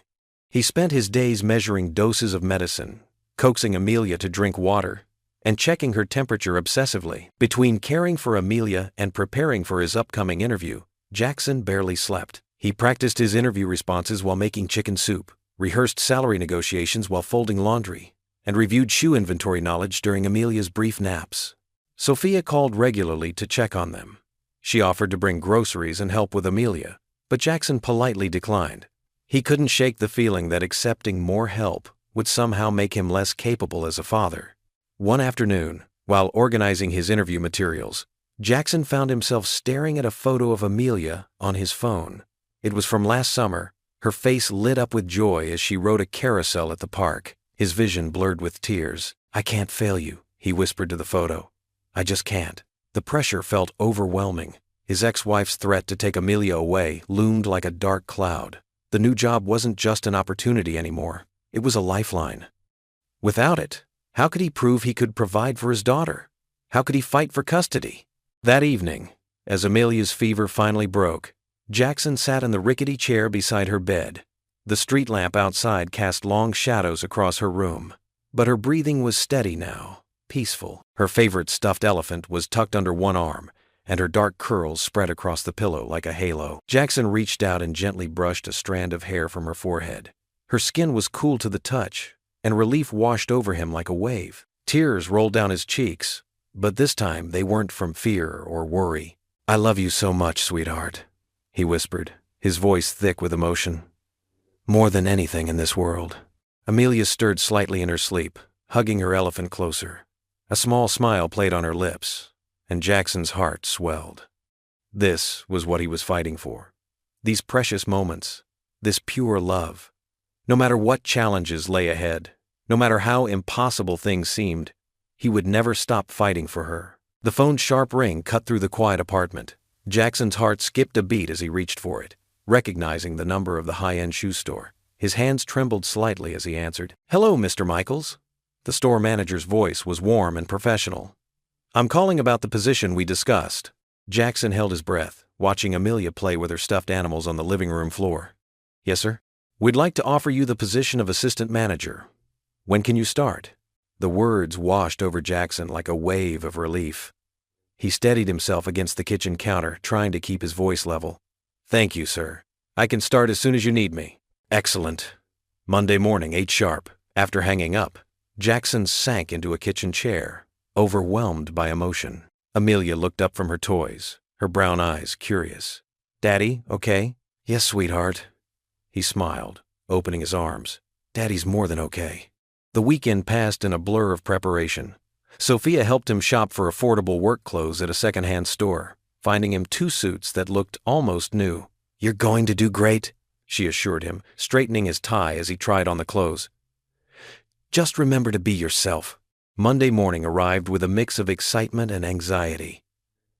He spent his days measuring doses of medicine, coaxing Amelia to drink water, and checking her temperature obsessively. Between caring for Amelia and preparing for his upcoming interview, Jackson barely slept. He practiced his interview responses while making chicken soup, rehearsed salary negotiations while folding laundry, and reviewed shoe inventory knowledge during Amelia's brief naps. Sophia called regularly to check on them. She offered to bring groceries and help with Amelia, but Jackson politely declined. He couldn't shake the feeling that accepting more help would somehow make him less capable as a father. One afternoon, while organizing his interview materials, Jackson found himself staring at a photo of Amelia on his phone. It was from last summer. Her face lit up with joy as she rode a carousel at the park, his vision blurred with tears. I can't fail you, he whispered to the photo. I just can't. The pressure felt overwhelming. His ex-wife's threat to take Amelia away loomed like a dark cloud. The new job wasn't just an opportunity anymore. It was a lifeline. Without it, how could he prove he could provide for his daughter? How could he fight for custody? That evening, as Amelia's fever finally broke, Jackson sat in the rickety chair beside her bed. The street lamp outside cast long shadows across her room, but her breathing was steady now, peaceful. Her favorite stuffed elephant was tucked under one arm, and her dark curls spread across the pillow like a halo. Jackson reached out and gently brushed a strand of hair from her forehead. Her skin was cool to the touch, and relief washed over him like a wave. Tears rolled down his cheeks, but this time they weren't from fear or worry. I love you so much, sweetheart, he whispered, his voice thick with emotion. More than anything in this world. Amelia stirred slightly in her sleep, hugging her elephant closer. A small smile played on her lips, and Jackson's heart swelled. This was what he was fighting for. These precious moments, this pure love. No matter what challenges lay ahead, no matter how impossible things seemed, he would never stop fighting for her. The phone's sharp ring cut through the quiet apartment. Jackson's heart skipped a beat as he reached for it, recognizing the number of the high-end shoe store. His hands trembled slightly as he answered. Hello, Mr. Michaels. The store manager's voice was warm and professional. I'm calling about the position we discussed. Jackson held his breath, watching Amelia play with her stuffed animals on the living room floor. Yes, sir. We'd like to offer you the position of assistant manager. When can you start? The words washed over Jackson like a wave of relief. He steadied himself against the kitchen counter, trying to keep his voice level. Thank you, sir. I can start as soon as you need me. Excellent. Monday morning, 8 sharp. After hanging up, Jackson sank into a kitchen chair, overwhelmed by emotion. Amelia looked up from her toys, her brown eyes curious. Daddy, okay? Yes, sweetheart. He smiled, opening his arms. Daddy's more than okay. The weekend passed in a blur of preparation. Sophia helped him shop for affordable work clothes at a second-hand store, finding him 2 suits that looked almost new. You're going to do great, she assured him, straightening his tie as he tried on the clothes. Just remember to be yourself. Monday morning arrived with a mix of excitement and anxiety.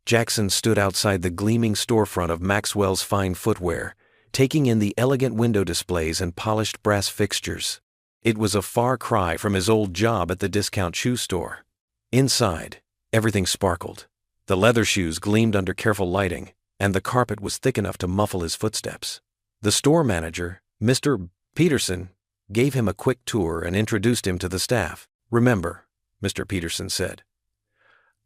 Jackson stood outside the gleaming storefront of Maxwell's Fine Footwear, taking in the elegant window displays and polished brass fixtures. It was a far cry from his old job at the discount shoe store. Inside, everything sparkled. The leather shoes gleamed under careful lighting, and the carpet was thick enough to muffle his footsteps. The store manager, Mr. Peterson, gave him a quick tour and introduced him to the staff. Remember, Mr. Peterson said,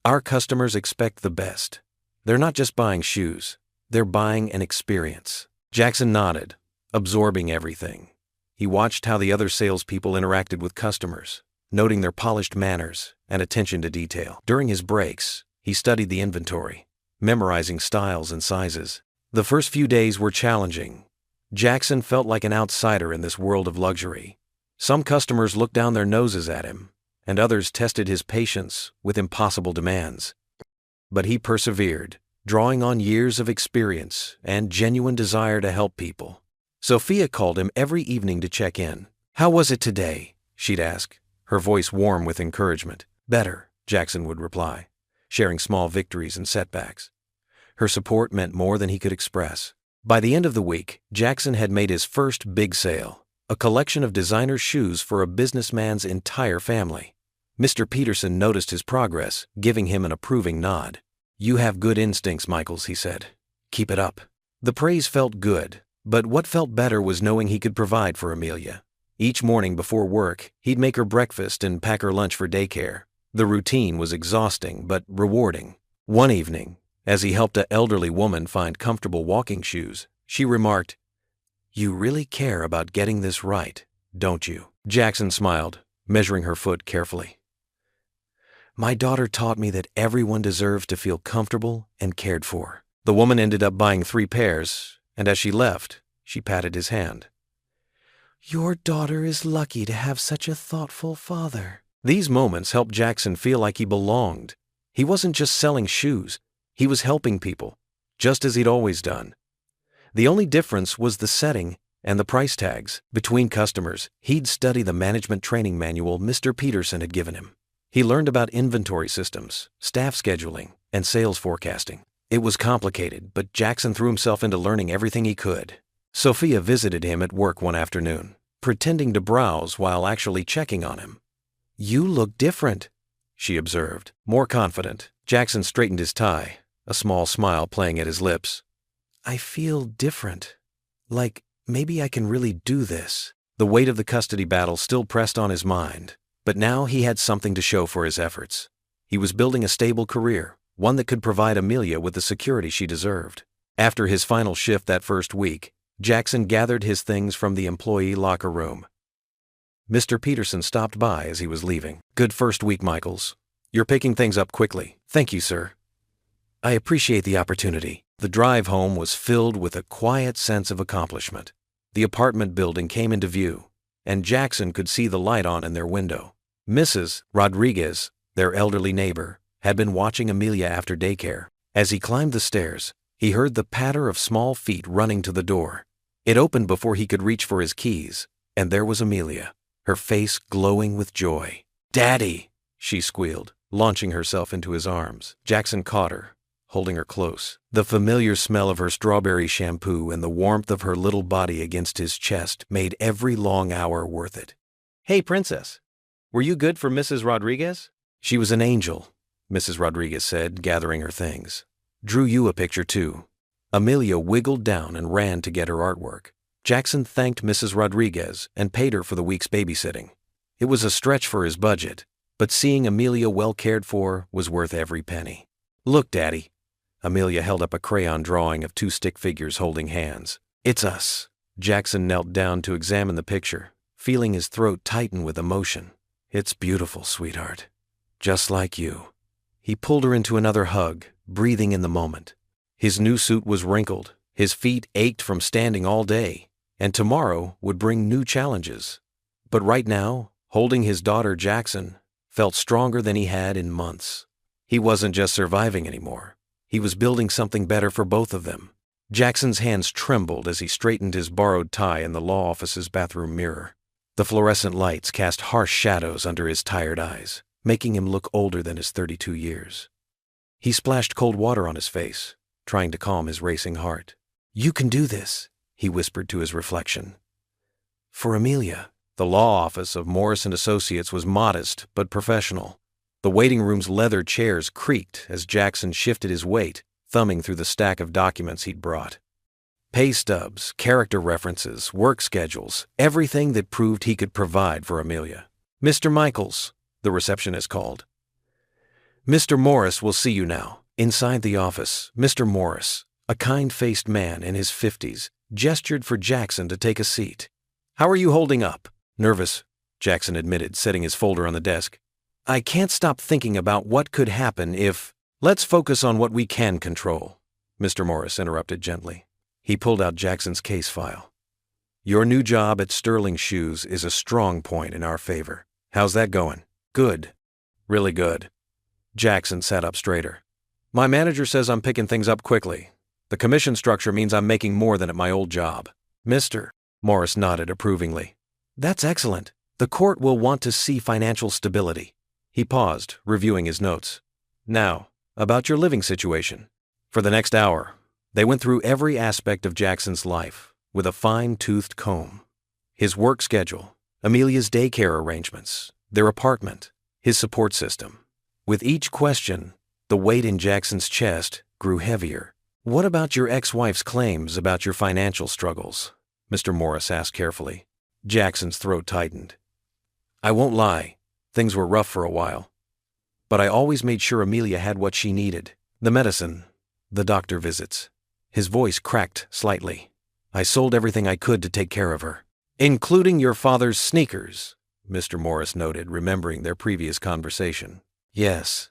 our customers expect the best. They're not just buying shoes, they're buying an experience. Jackson nodded, absorbing everything. He watched how the other salespeople interacted with customers, noting their polished manners and attention to detail. During his breaks, he studied the inventory, memorizing styles and sizes. The first few days were challenging. Jackson felt like an outsider in this world of luxury. Some customers looked down their noses at him, and others tested his patience with impossible demands. But he persevered, drawing on years of experience and genuine desire to help people. Sophia called him every evening to check in. "How was it today?" she'd ask, her voice warm with encouragement. "Better," Jackson would reply, sharing small victories and setbacks. Her support meant more than he could express. By the end of the week, Jackson had made his first big sale, a collection of designer shoes for a businessman's entire family. Mr. Peterson noticed his progress, giving him an approving nod. "You have good instincts, Michaels," he said. "Keep it up." The praise felt good, but what felt better was knowing he could provide for Amelia. Each morning before work, he'd make her breakfast and pack her lunch for daycare. The routine was exhausting but rewarding. One evening, as he helped an elderly woman find comfortable walking shoes, she remarked, "You really care about getting this right, don't you?" Jackson smiled, measuring her foot carefully. "My daughter taught me that everyone deserves to feel comfortable and cared for." The woman ended up buying 3 pairs, and as she left, she patted his hand. "Your daughter is lucky to have such a thoughtful father." These moments helped Jackson feel like he belonged. He wasn't just selling shoes, he was helping people, just as he'd always done. The only difference was the setting and the price tags. Between customers, he'd study the management training manual Mr. Peterson had given him. He learned about inventory systems, staff scheduling, and sales forecasting. It was complicated, but Jackson threw himself into learning everything he could. Sophia visited him at work one afternoon, pretending to browse while actually checking on him. "You look different," she observed. More confident, Jackson straightened his tie, a small smile playing at his lips. "I feel different. Like maybe I can really do this." The weight of the custody battle still pressed on his mind, but now he had something to show for his efforts. He was building a stable career, one that could provide Amelia with the security she deserved. After his final shift that first week, Jackson gathered his things from the employee locker room. Mr. Peterson stopped by as he was leaving. "Good first week, Michaels. You're picking things up quickly." "Thank you, sir. I appreciate the opportunity." The drive home was filled with a quiet sense of accomplishment. The apartment building came into view, and Jackson could see the light on in their window. Mrs. Rodriguez, their elderly neighbor, had been watching Amelia after daycare. As he climbed the stairs, he heard the patter of small feet running to the door. It opened before he could reach for his keys, and there was Amelia, her face glowing with joy. "Daddy!" she squealed, launching herself into his arms. Jackson caught her, holding her close. The familiar smell of her strawberry shampoo and the warmth of her little body against his chest made every long hour worth it. "Hey, Princess, were you good for Mrs. Rodriguez?" "She was an angel," Mrs. Rodriguez said, gathering her things. "Drew you a picture, too." Amelia wiggled down and ran to get her artwork. Jackson thanked Mrs. Rodriguez and paid her for the week's babysitting. It was a stretch for his budget, but seeing Amelia well cared for was worth every penny. "Look, Daddy." Amelia held up a crayon drawing of 2 stick figures holding hands. "It's us." Jackson knelt down to examine the picture, feeling his throat tighten with emotion. "It's beautiful, sweetheart. Just like you." He pulled her into another hug, breathing in the moment. His new suit was wrinkled, his feet ached from standing all day, and tomorrow would bring new challenges. But right now, holding his daughter Jackson felt stronger than he had in months. He wasn't just surviving anymore. He was building something better for both of them. Jackson's hands trembled as he straightened his borrowed tie in the law office's bathroom mirror. The fluorescent lights cast harsh shadows under his tired eyes, making him look older than his 32 years. He splashed cold water on his face, trying to calm his racing heart. "You can do this," he whispered to his reflection. "For Amelia." The law office of Morris & Associates was modest but professional. The waiting room's leather chairs creaked as Jackson shifted his weight, thumbing through the stack of documents he'd brought. Pay stubs, character references, work schedules, everything that proved he could provide for Amelia. "Mr. Michaels," the receptionist called. "Mr. Morris will see you now." Inside the office, Mr. Morris, a kind-faced man in his 50s, gestured for Jackson to take a seat. "How are you holding up?" "Nervous," Jackson admitted, setting his folder on the desk. "I can't stop thinking about what could happen if—" "Let's focus on what we can control," Mr. Morris interrupted gently. He pulled out Jackson's case file. Your new job at Sterling Shoes is a strong point in our favor. How's that going? Good. Really good. Jackson sat up straighter. My manager says I'm picking things up quickly. The commission structure means I'm making more than at my old job. Mr. Morris nodded approvingly. That's excellent. The court will want to see financial stability. He paused, reviewing his notes. Now, about your living situation. For the next hour, they went through every aspect of Jackson's life with a fine-toothed comb. His work schedule, Amelia's daycare arrangements, their apartment, his support system. With each question, the weight in Jackson's chest grew heavier. What about your ex-wife's claims about your financial struggles? Mr. Morris asked carefully. Jackson's throat tightened. I won't lie, things were rough for a while. But I always made sure Amelia had what she needed. The medicine, the doctor visits. His voice cracked slightly. I sold everything I could to take care of her. Including your father's sneakers, Mr. Morris noted, remembering their previous conversation. Yes.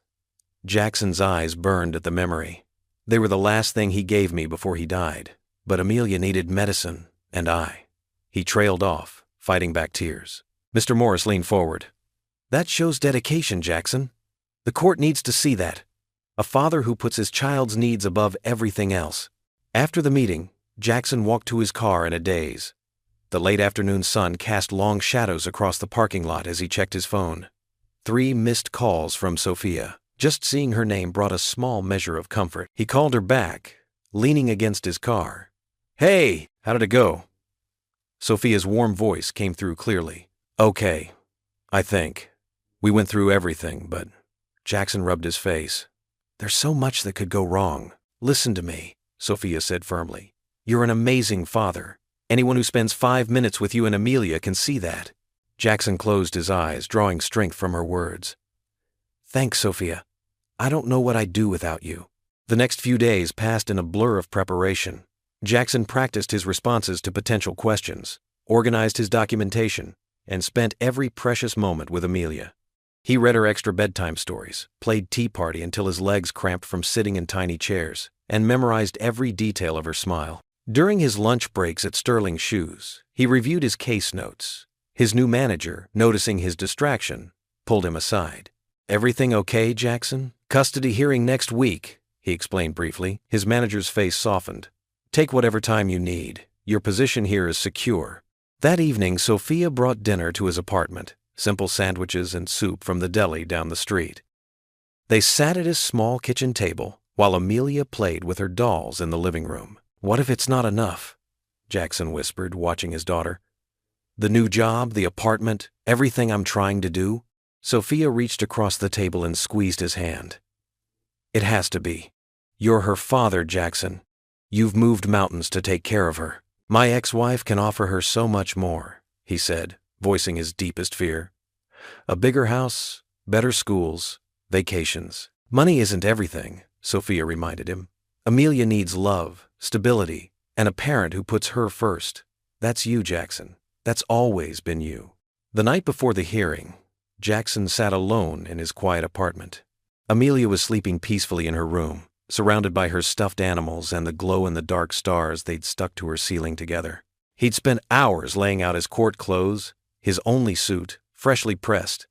Jackson's eyes burned at the memory. They were the last thing he gave me before he died. But Amelia needed medicine, and I. He trailed off, fighting back tears. Mr. Morris leaned forward. That shows dedication, Jackson. The court needs to see that. A father who puts his child's needs above everything else. After the meeting, Jackson walked to his car in a daze. The late afternoon sun cast long shadows across the parking lot as he checked his phone. 3 missed calls from Sophia. Just seeing her name brought a small measure of comfort. He called her back, leaning against his car. Hey, how did it go? Sophia's warm voice came through clearly. Okay, I think. We went through everything, but... Jackson rubbed his face. There's so much that could go wrong. Listen to me, Sophia said firmly. You're an amazing father. Anyone who spends 5 minutes with you and Amelia can see that. Jackson closed his eyes, drawing strength from her words. Thanks, Sophia. I don't know what I'd do without you. The next few days passed in a blur of preparation. Jackson practiced his responses to potential questions, organized his documentation, and spent every precious moment with Amelia. He read her extra bedtime stories, played tea party until his legs cramped from sitting in tiny chairs, and memorized every detail of her smile. During his lunch breaks at Sterling Shoes, he reviewed his case notes. His new manager, noticing his distraction, pulled him aside. Everything okay, Jackson? Custody hearing next week, he explained briefly. His manager's face softened. Take whatever time you need. Your position here is secure. That evening, Sophia brought dinner to his apartment, simple sandwiches and soup from the deli down the street. They sat at his small kitchen table while Amelia played with her dolls in the living room. What if it's not enough? Jackson whispered, watching his daughter. The new job, the apartment, everything I'm trying to do? Sophia reached across the table and squeezed his hand. It has to be. You're her father, Jackson. You've moved mountains to take care of her. My ex-wife can offer her so much more, he said, voicing his deepest fear. A bigger house, better schools, vacations. Money isn't everything, Sophia reminded him. Amelia needs love, stability, and a parent who puts her first. That's you, Jackson. That's always been you. The night before the hearing, Jackson sat alone in his quiet apartment. Amelia was sleeping peacefully in her room, surrounded by her stuffed animals and the glow-in-the-dark stars they'd stuck to her ceiling together. He'd spent hours laying out his court clothes, his only suit, freshly pressed,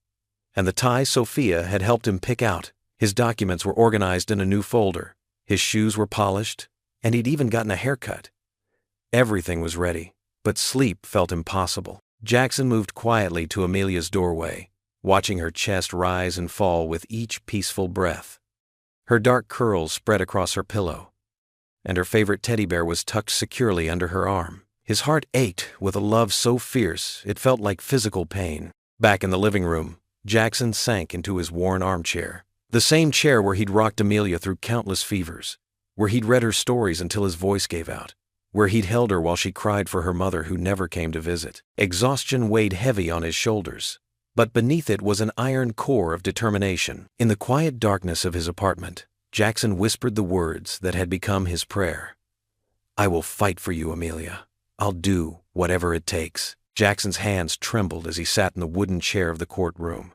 and the tie Sophia had helped him pick out. His documents were organized in a new folder, his shoes were polished, and he'd even gotten a haircut. Everything was ready, but sleep felt impossible. Jackson moved quietly to Amelia's doorway, watching her chest rise and fall with each peaceful breath. Her dark curls spread across her pillow, and her favorite teddy bear was tucked securely under her arm. His heart ached with a love so fierce it felt like physical pain. Back in the living room, Jackson sank into his worn armchair. The same chair where he'd rocked Amelia through countless fevers, where he'd read her stories until his voice gave out, where he'd held her while she cried for her mother who never came to visit. Exhaustion weighed heavy on his shoulders, but beneath it was an iron core of determination. In the quiet darkness of his apartment, Jackson whispered the words that had become his prayer. I will fight for you, Amelia. I'll do whatever it takes. Jackson's hands trembled as he sat in the wooden chair of the courtroom.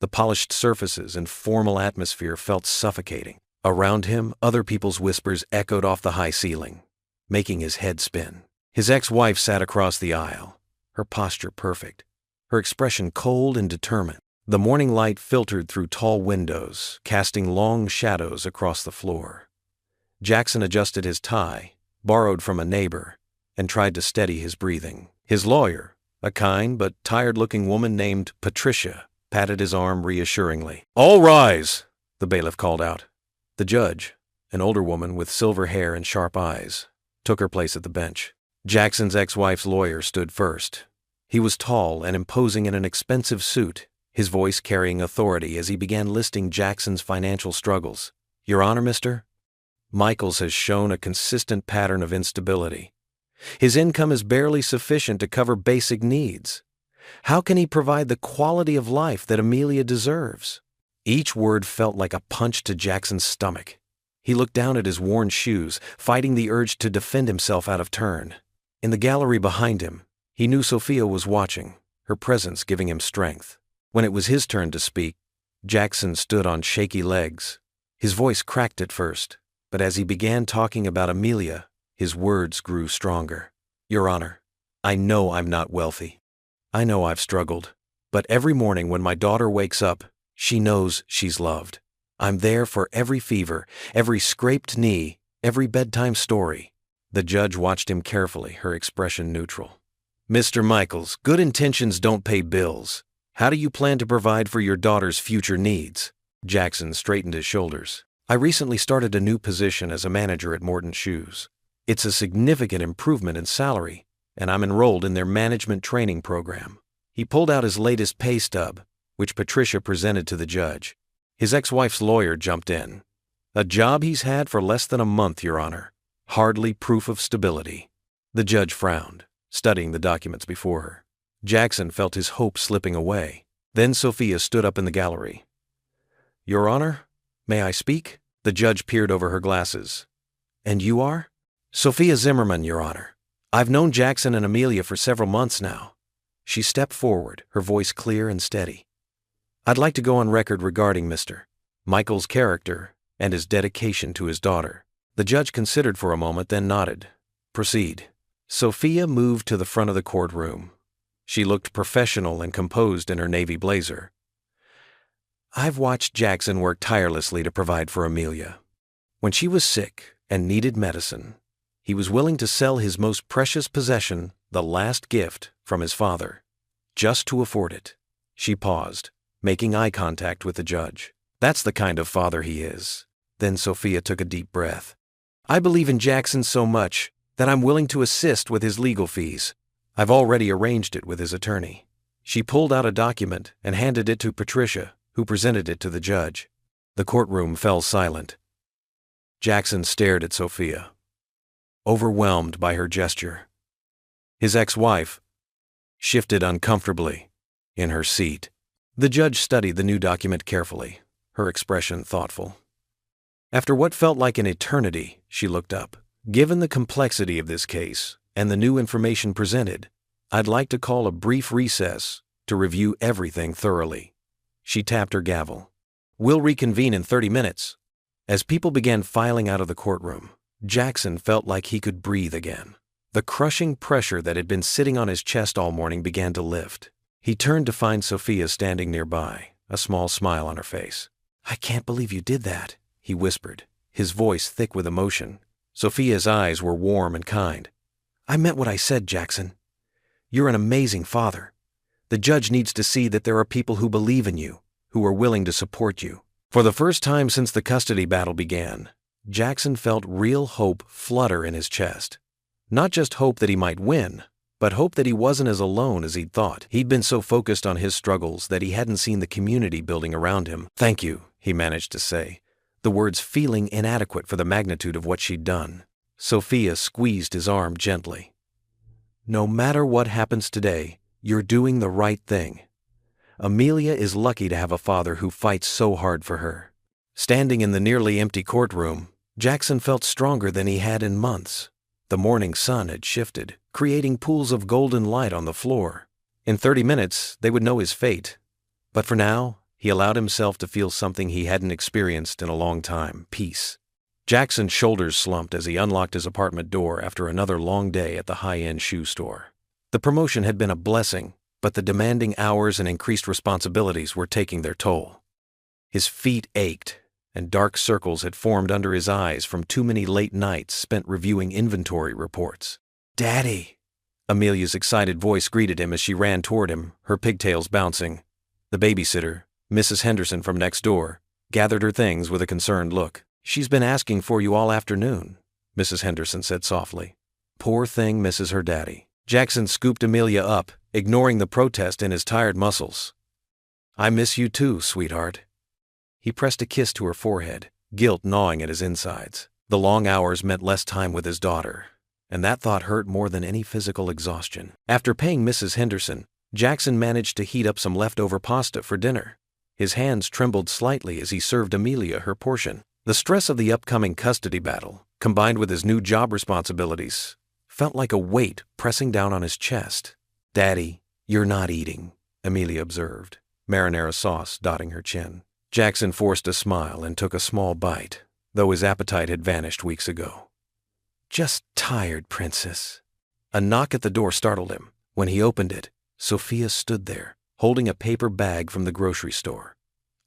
The polished surfaces and formal atmosphere felt suffocating. Around him, other people's whispers echoed off the high ceiling, making his head spin. His ex-wife sat across the aisle, her posture perfect, her expression cold and determined. The morning light filtered through tall windows, casting long shadows across the floor. Jackson adjusted his tie, borrowed from a neighbor, and tried to steady his breathing. His lawyer, a kind but tired-looking woman named Patricia, patted his arm reassuringly. "All rise," the bailiff called out. The judge, an older woman with silver hair and sharp eyes, took her place at the bench. Jackson's ex-wife's lawyer stood first. He was tall and imposing in an expensive suit, his voice carrying authority as he began listing Jackson's financial struggles. "Your Honor, Mr. Michaels has shown a consistent pattern of instability. His income is barely sufficient to cover basic needs. How can he provide the quality of life that Amelia deserves?" Each word felt like a punch to Jackson's stomach. He looked down at his worn shoes, fighting the urge to defend himself out of turn. In the gallery behind him, he knew Sophia was watching, her presence giving him strength. When it was his turn to speak, Jackson stood on shaky legs. His voice cracked at first, but as he began talking about Amelia, his words grew stronger. "Your Honor, I know I'm not wealthy. I know I've struggled, but every morning when my daughter wakes up, she knows she's loved. I'm there for every fever, every scraped knee, every bedtime story." The judge watched him carefully, her expression neutral. "Mr. Michaels, good intentions don't pay bills. How do you plan to provide for your daughter's future needs?" Jackson straightened his shoulders. "I recently started a new position as a manager at Morton Shoes. It's a significant improvement in salary, and I'm enrolled in their management training program." He pulled out his latest pay stub, which Patricia presented to the judge. His ex-wife's lawyer jumped in. "A job he's had for less than a month, Your Honor. Hardly proof of stability." The judge frowned, studying the documents before her. Jackson felt his hope slipping away. Then Sophia stood up in the gallery. "Your Honor, may I speak?" The judge peered over her glasses. "And you are?" "Sophia Zimmerman, Your Honor. I've known Jackson and Amelia for several months now." She stepped forward, her voice clear and steady. "I'd like to go on record regarding Mr. Michaels' character and his dedication to his daughter." The judge considered for a moment, then nodded. "Proceed." Sophia moved to the front of the courtroom. She looked professional and composed in her navy blazer. "I've watched Jackson work tirelessly to provide for Amelia. When she was sick and needed medicine, he was willing to sell his most precious possession, the last gift from his father, just to afford it." She paused, making eye contact with the judge. "That's the kind of father he is." Then Sophia took a deep breath. "I believe in Jackson so much that I'm willing to assist with his legal fees. I've already arranged it with his attorney." She pulled out a document and handed it to Patricia, who presented it to the judge. The courtroom fell silent. Jackson stared at Sophia, overwhelmed by her gesture. His ex-wife shifted uncomfortably in her seat. The judge studied the new document carefully, her expression thoughtful. After what felt like an eternity, she looked up. "Given the complexity of this case and the new information presented, I'd like to call a brief recess to review everything thoroughly." She tapped her gavel. "We'll reconvene in 30 minutes. As people began filing out of the courtroom, Jackson felt like he could breathe again. The crushing pressure that had been sitting on his chest all morning began to lift. He turned to find Sophia standing nearby, a small smile on her face. "I can't believe you did that," he whispered, his voice thick with emotion. Sophia's eyes were warm and kind. "I meant what I said, Jackson. You're an amazing father. The judge needs to see that there are people who believe in you, who are willing to support you." For the first time since the custody battle began, Jackson felt real hope flutter in his chest. Not just hope that he might win, but hope that he wasn't as alone as he'd thought. He'd been so focused on his struggles that he hadn't seen the community building around him. "Thank you," he managed to say, the words feeling inadequate for the magnitude of what she'd done. Sophia squeezed his arm gently. "No matter what happens today, you're doing the right thing. Amelia is lucky to have a father who fights so hard for her." Standing in the nearly empty courtroom, Jackson felt stronger than he had in months. The morning sun had shifted, creating pools of golden light on the floor. In 30 minutes, they would know his fate. But for now, he allowed himself to feel something he hadn't experienced in a long time: peace. Jackson's shoulders slumped as he unlocked his apartment door after another long day at the high-end shoe store. The promotion had been a blessing, but the demanding hours and increased responsibilities were taking their toll. His feet ached, and dark circles had formed under his eyes from too many late nights spent reviewing inventory reports. "Daddy!" Amelia's excited voice greeted him as she ran toward him, her pigtails bouncing. The babysitter, Mrs. Henderson from next door, gathered her things with a concerned look. "She's been asking for you all afternoon," Mrs. Henderson said softly. Poor thing misses her daddy. Jackson scooped Amelia up, ignoring the protest in his tired muscles. "I miss you too, sweetheart." He pressed a kiss to her forehead, guilt gnawing at his insides. The long hours meant less time with his daughter, and that thought hurt more than any physical exhaustion. After paying Mrs. Henderson, Jackson managed to heat up some leftover pasta for dinner. His hands trembled slightly as he served Amelia her portion. The stress of the upcoming custody battle, combined with his new job responsibilities, felt like a weight pressing down on his chest. "Daddy, you're not eating," Amelia observed, marinara sauce dotting her chin. Jackson forced a smile and took a small bite, though his appetite had vanished weeks ago. "Just tired, princess." A knock at the door startled him. When he opened it, Sophia stood there, holding a paper bag from the grocery store.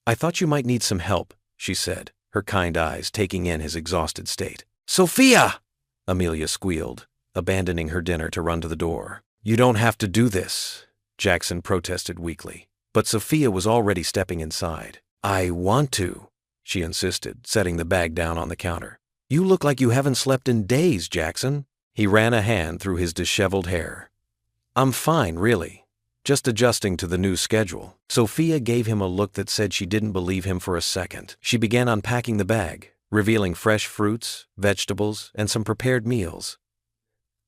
"I thought you might need some help," she said, her kind eyes taking in his exhausted state. "Sophia!" Amelia squealed, abandoning her dinner to run to the door. "You don't have to do this," Jackson protested weakly, but Sophia was already stepping inside. "I want to," she insisted, setting the bag down on the counter. "You look like you haven't slept in days, Jackson." He ran a hand through his disheveled hair. "I'm fine, really. Just adjusting to the new schedule." Sophia gave him a look that said she didn't believe him for a second. She began unpacking the bag, revealing fresh fruits, vegetables, and some prepared meals.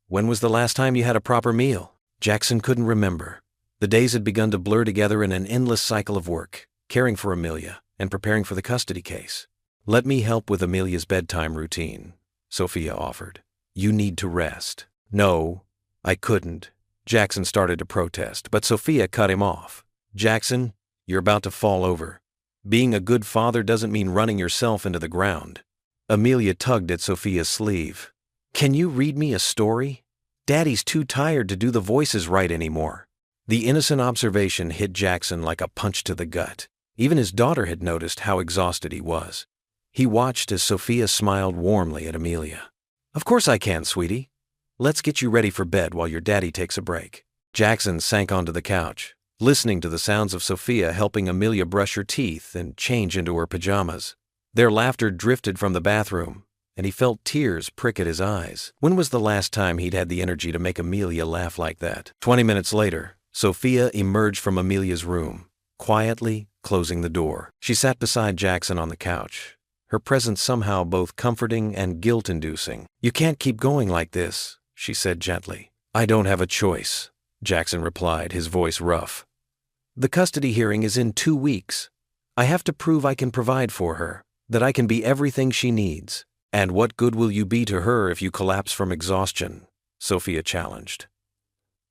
"When was the last time you had a proper meal?" Jackson couldn't remember. The days had begun to blur together in an endless cycle of work, caring for Amelia and preparing for the custody case. "Let me help with Amelia's bedtime routine," Sophia offered. "You need to rest." "No, I couldn't." Jackson started to protest, but Sophia cut him off. "Jackson, you're about to fall over. Being a good father doesn't mean running yourself into the ground." Amelia tugged at Sophia's sleeve. "Can you read me a story? Daddy's too tired to do the voices right anymore." The innocent observation hit Jackson like a punch to the gut. Even his daughter had noticed how exhausted he was. He watched as Sophia smiled warmly at Amelia. "Of course I can, sweetie. Let's get you ready for bed while your daddy takes a break." Jackson sank onto the couch, listening to the sounds of Sophia helping Amelia brush her teeth and change into her pajamas. Their laughter drifted from the bathroom, and he felt tears prick at his eyes. When was the last time he'd had the energy to make Amelia laugh like that? 20 minutes later, Sophia emerged from Amelia's room, quietly closing the door. She sat beside Jackson on the couch, her presence somehow both comforting and guilt-inducing. "You can't keep going like this," she said gently. "I don't have a choice," Jackson replied, his voice rough. "The custody hearing is in 2 weeks. I have to prove I can provide for her, that I can be everything she needs." "And what good will you be to her if you collapse from exhaustion?" Sophia challenged.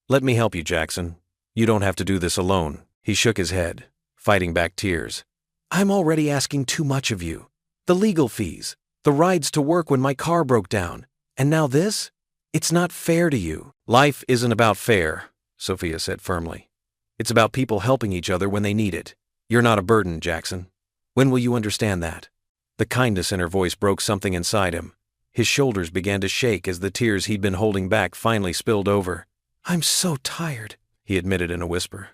"Let me help you, Jackson. You don't have to do this alone." He shook his head, fighting back tears. "I'm already asking too much of you. The legal fees, the rides to work when my car broke down, and now this? It's not fair to you." "Life isn't about fair," Sophia said firmly. "It's about people helping each other when they need it. You're not a burden, Jackson. When will you understand that?" The kindness in her voice broke something inside him. His shoulders began to shake as the tears he'd been holding back finally spilled over. "I'm so tired," he admitted in a whisper.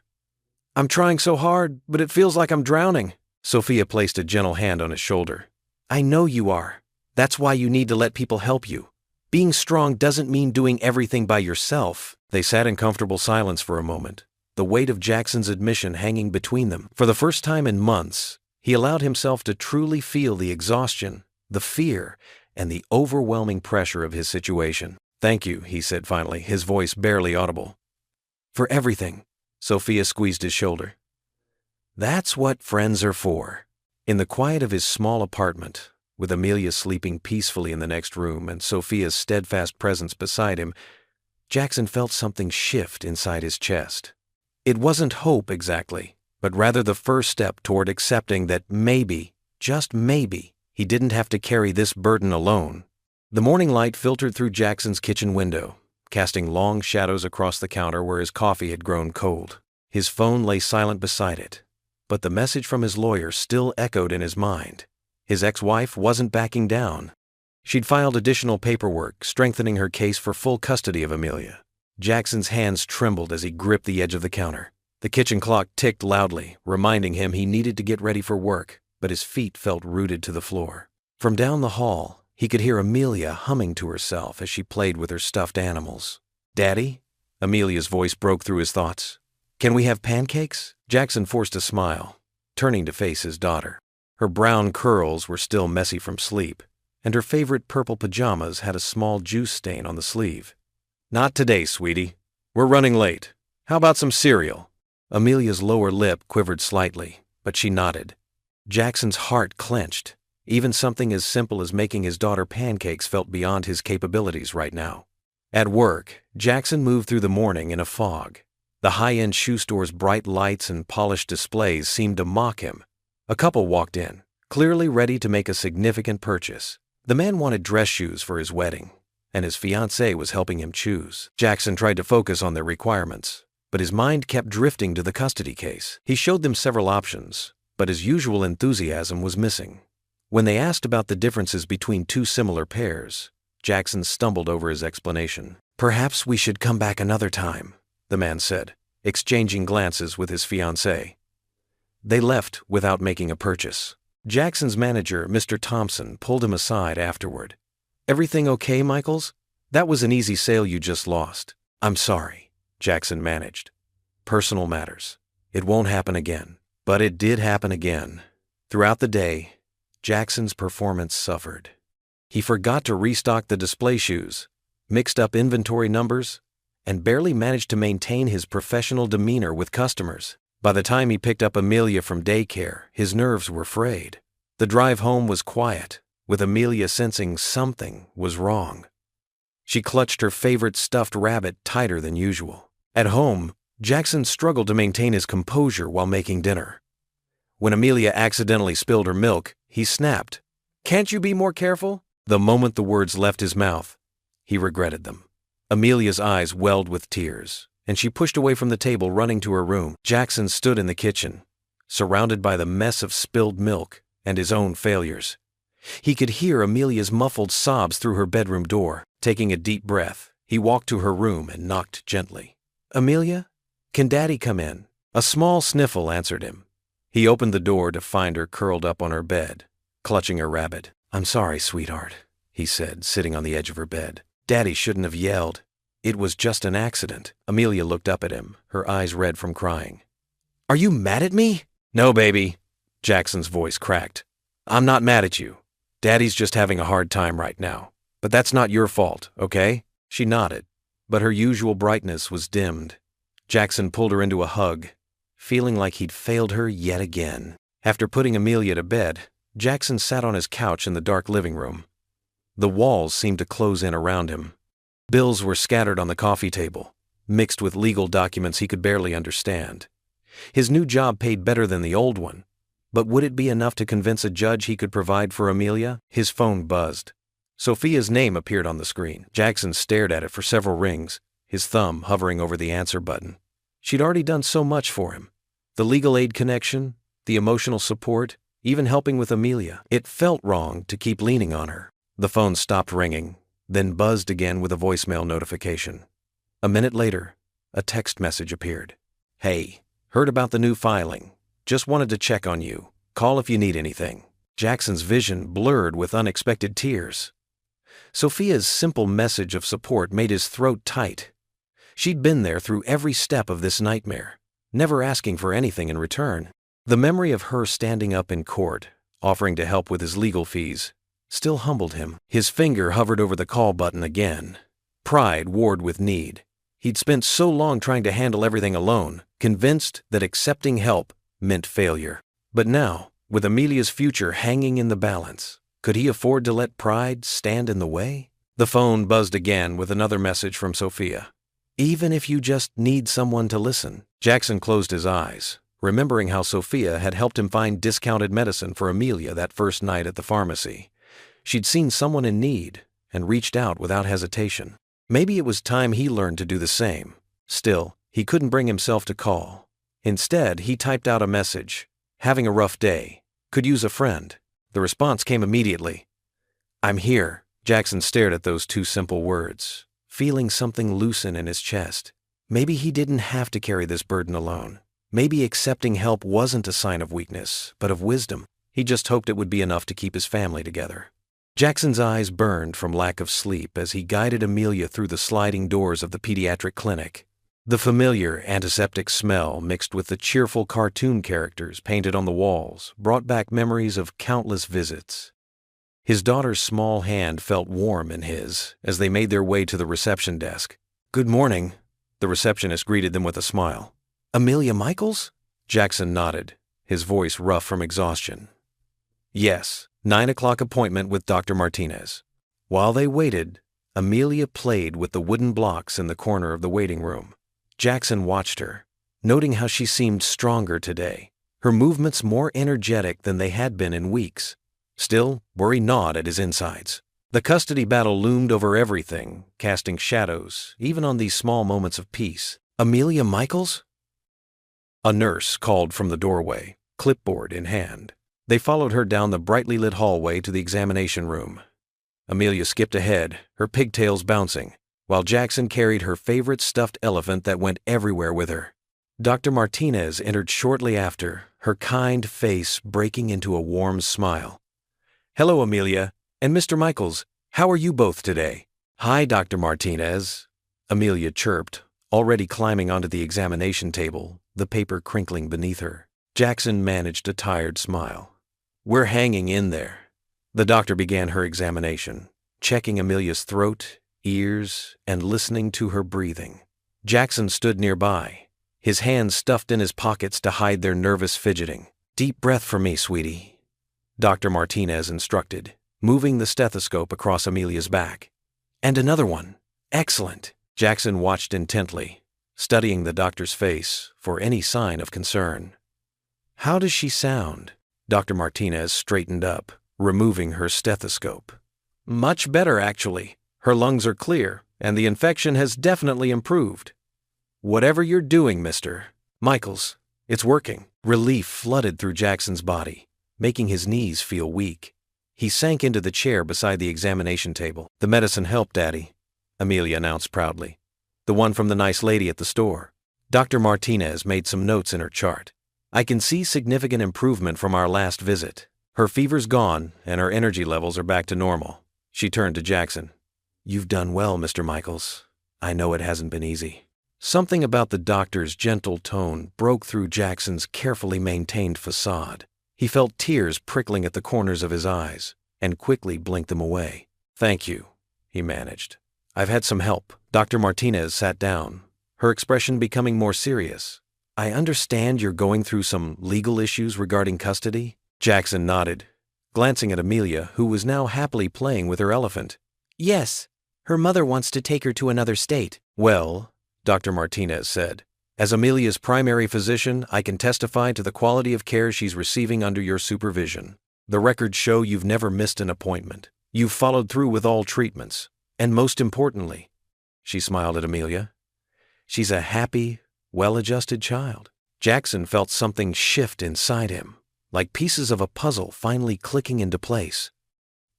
"I'm trying so hard, but it feels like I'm drowning." Sophia placed a gentle hand on his shoulder. "I know you are. That's why you need to let people help you. Being strong doesn't mean doing everything by yourself." They sat in comfortable silence for a moment, the weight of Jackson's admission hanging between them. For the first time in months, he allowed himself to truly feel the exhaustion, the fear, and the overwhelming pressure of his situation. "Thank you," he said finally, his voice barely audible. "For everything." Sophia squeezed his shoulder. "That's what friends are for." In the quiet of his small apartment, with Amelia sleeping peacefully in the next room and Sophia's steadfast presence beside him, Jackson felt something shift inside his chest. It wasn't hope exactly, but rather the first step toward accepting that maybe, just maybe, He didn't have to carry this burden alone. The morning light filtered through Jackson's kitchen window, casting long shadows across the counter where his coffee had grown cold. His phone lay silent beside it, but the message from his lawyer still echoed in his mind. His ex-wife wasn't backing down. She'd filed additional paperwork, strengthening her case for full custody of Amelia. Jackson's hands trembled as he gripped the edge of the counter. The kitchen clock ticked loudly, reminding him he needed to get ready for work, but his feet felt rooted to the floor. From down the hall, he could hear Amelia humming to herself as she played with her stuffed animals. "Daddy?" Amelia's voice broke through his thoughts. "Can we have pancakes?" Jackson forced a smile, turning to face his daughter. Her brown curls were still messy from sleep, and her favorite purple pajamas had a small juice stain on the sleeve. "Not today, sweetie. We're running late. How about some cereal?" Amelia's lower lip quivered slightly, but she nodded. Jackson's heart clenched. Even something as simple as making his daughter pancakes felt beyond his capabilities right now. At work, Jackson moved through the morning in a fog. The high-end shoe store's bright lights and polished displays seemed to mock him. A couple walked in, clearly ready to make a significant purchase. The man wanted dress shoes for his wedding, and his fiancée was helping him choose. Jackson tried to focus on their requirements, but his mind kept drifting to the custody case. He showed them several options, but his usual enthusiasm was missing. When they asked about the differences between two similar pairs, Jackson stumbled over his explanation. "Perhaps we should come back another time," the man said, exchanging glances with his fiancée. They left without making a purchase. Jackson's manager, Mr. Thompson, pulled him aside afterward. "Everything okay, Michaels? That was an easy sale you just lost." "I'm sorry," Jackson managed. "Personal matters. It won't happen again." But it did happen again. Throughout the day, Jackson's performance suffered. He forgot to restock the display shoes, mixed up inventory numbers, and barely managed to maintain his professional demeanor with customers. By the time he picked up Amelia from daycare, his nerves were frayed. The drive home was quiet, with Amelia sensing something was wrong. She clutched her favorite stuffed rabbit tighter than usual. At home, Jackson struggled to maintain his composure while making dinner. When Amelia accidentally spilled her milk, he snapped. "Can't you be more careful?" The moment the words left his mouth, he regretted them. Amelia's eyes welled with tears, and she pushed away from the table, running to her room. Jackson stood in the kitchen, surrounded by the mess of spilled milk and his own failures. He could hear Amelia's muffled sobs through her bedroom door. Taking a deep breath, he walked to her room and knocked gently. "Amelia, can Daddy come in?" A small sniffle answered him. He opened the door to find her curled up on her bed, clutching her rabbit. "I'm sorry, sweetheart," he said, sitting on the edge of her bed. "Daddy shouldn't have yelled. It was just an accident." Amelia looked up at him, her eyes red from crying. "Are you mad at me?" "No, baby," Jackson's voice cracked. "I'm not mad at you. Daddy's just having a hard time right now. But that's not your fault, okay?" She nodded, but her usual brightness was dimmed. Jackson pulled her into a hug, feeling like he'd failed her yet again. After putting Amelia to bed, Jackson sat on his couch in the dark living room. The walls seemed to close in around him. Bills were scattered on the coffee table, mixed with legal documents he could barely understand. His new job paid better than the old one, but would it be enough to convince a judge he could provide for Amelia? His phone buzzed. Sophia's name appeared on the screen. Jackson stared at it for several rings, his thumb hovering over the answer button. She'd already done so much for him. The legal aid connection, the emotional support, even helping with Amelia. It felt wrong to keep leaning on her. The phone stopped ringing, then buzzed again with a voicemail notification. A minute later, a text message appeared. "Hey, heard about the new filing. Just wanted to check on you. Call if you need anything." Jackson's vision blurred with unexpected tears. Sophia's simple message of support made his throat tight. She'd been there through every step of this nightmare, never asking for anything in return. The memory of her standing up in court, offering to help with his legal fees, still humbled him. His finger hovered over the call button again. Pride warred with need. He'd spent so long trying to handle everything alone, convinced that accepting help meant failure. But now, with Amelia's future hanging in the balance, could he afford to let pride stand in the way? The phone buzzed again with another message from Sophia. "Even if you just need someone to listen." Jackson closed his eyes, remembering how Sophia had helped him find discounted medicine for Amelia that first night at the pharmacy. She'd seen someone in need and reached out without hesitation. Maybe it was time he learned to do the same. Still, he couldn't bring himself to call. Instead, he typed out a message. "Having a rough day. Could use a friend." The response came immediately. "I'm here." Jackson stared at those two simple words, feeling something loosen in his chest. Maybe he didn't have to carry this burden alone. Maybe accepting help wasn't a sign of weakness, but of wisdom. He just hoped it would be enough to keep his family together. Jackson's eyes burned from lack of sleep as he guided Amelia through the sliding doors of the pediatric clinic. The familiar antiseptic smell mixed with the cheerful cartoon characters painted on the walls brought back memories of countless visits. His daughter's small hand felt warm in his as they made their way to the reception desk. "Good morning," the receptionist greeted them with a smile. "Amelia Michaels?" Jackson nodded, his voice rough from exhaustion. "Yes, 9 o'clock appointment with Dr. Martinez." While they waited, Amelia played with the wooden blocks in the corner of the waiting room. Jackson watched her, noting how she seemed stronger today, her movements more energetic than they had been in weeks. Still, worry gnawed at his insides. The custody battle loomed over everything, casting shadows, even on these small moments of peace. "Amelia Michaels?" A nurse called from the doorway, clipboard in hand. They followed her down the brightly lit hallway to the examination room. Amelia skipped ahead, her pigtails bouncing, while Jackson carried her favorite stuffed elephant that went everywhere with her. Dr. Martinez entered shortly after, her kind face breaking into a warm smile. "Hello, Amelia, and Mr. Michaels. How are you both today?" "Hi, Dr. Martinez," Amelia chirped, already climbing onto the examination table, the paper crinkling beneath her. Jackson managed a tired smile. "We're hanging in there." The doctor began her examination, checking Amelia's throat, ears, and listening to her breathing. Jackson stood nearby, his hands stuffed in his pockets to hide their nervous fidgeting. "Deep breath for me, sweetie," Dr. Martinez instructed, moving the stethoscope across Amelia's back. "And another one. Excellent." Jackson watched intently, studying the doctor's face for any sign of concern. "How does she sound?" Dr. Martinez straightened up, removing her stethoscope. "Much better, actually. Her lungs are clear, and the infection has definitely improved." "Whatever you're doing, Mr. Michaels, it's working." Relief flooded through Jackson's body, making his knees feel weak. He sank into the chair beside the examination table. "The medicine helped, Daddy," Amelia announced proudly. "The one from the nice lady at the store." Dr. Martinez made some notes in her chart. "I can see significant improvement from our last visit. Her fever's gone, and her energy levels are back to normal." She turned to Jackson. "You've done well, Mr. Michaels. I know it hasn't been easy." Something about the doctor's gentle tone broke through Jackson's carefully maintained facade. He felt tears prickling at the corners of his eyes, and quickly blinked them away. "Thank you," he managed. "I've had some help." Dr. Martinez sat down, her expression becoming more serious. "I understand you're going through some legal issues regarding custody?" Jackson nodded, glancing at Amelia, who was now happily playing with her elephant. "Yes, her mother wants to take her to another state." "Well," Dr. Martinez said, "as Amelia's primary physician, I can testify to the quality of care she's receiving under your supervision. The records show you've never missed an appointment. You've followed through with all treatments. And most importantly," she smiled at Amelia, "she's a happy, well-adjusted child." Jackson felt something shift inside him, like pieces of a puzzle finally clicking into place.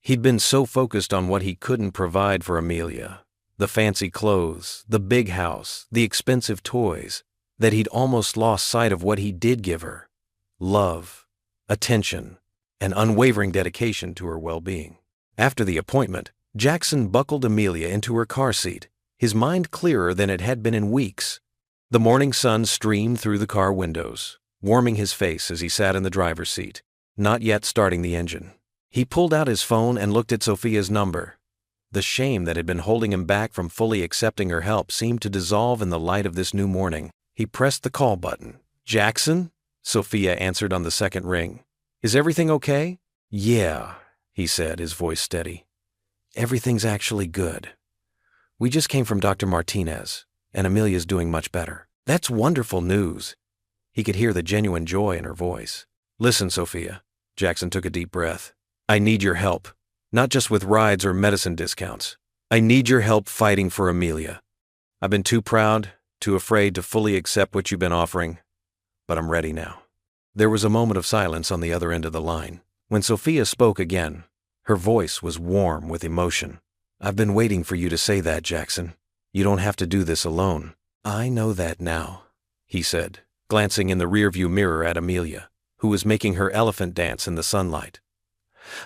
He'd been so focused on what he couldn't provide for Amelia, the fancy clothes, the big house, the expensive toys, that he'd almost lost sight of what he did give her: love, attention, and unwavering dedication to her well-being. After the appointment, Jackson buckled Amelia into her car seat, his mind clearer than it had been in weeks. The morning sun streamed through the car windows, warming his face as he sat in the driver's seat, not yet starting the engine. He pulled out his phone and looked at Sophia's number. The shame that had been holding him back from fully accepting her help seemed to dissolve in the light of this new morning. He pressed the call button. "Jackson?" Sophia answered on the second ring. "Is everything okay?" "Yeah," he said, his voice steady. "Everything's actually good. We just came from Dr. Martinez, and Amelia's doing much better." "That's wonderful news." He could hear the genuine joy in her voice. "Listen, Sophia." Jackson took a deep breath. "I need your help. Not just with rides or medicine discounts. I need your help fighting for Amelia. I've been too proud, too afraid to fully accept what you've been offering, but I'm ready now." There was a moment of silence on the other end of the line. When Sophia spoke again, her voice was warm with emotion. "I've been waiting for you to say that, Jackson. You don't have to do this alone." "I know that now," he said, glancing in the rearview mirror at Amelia, who was making her elephant dance in the sunlight.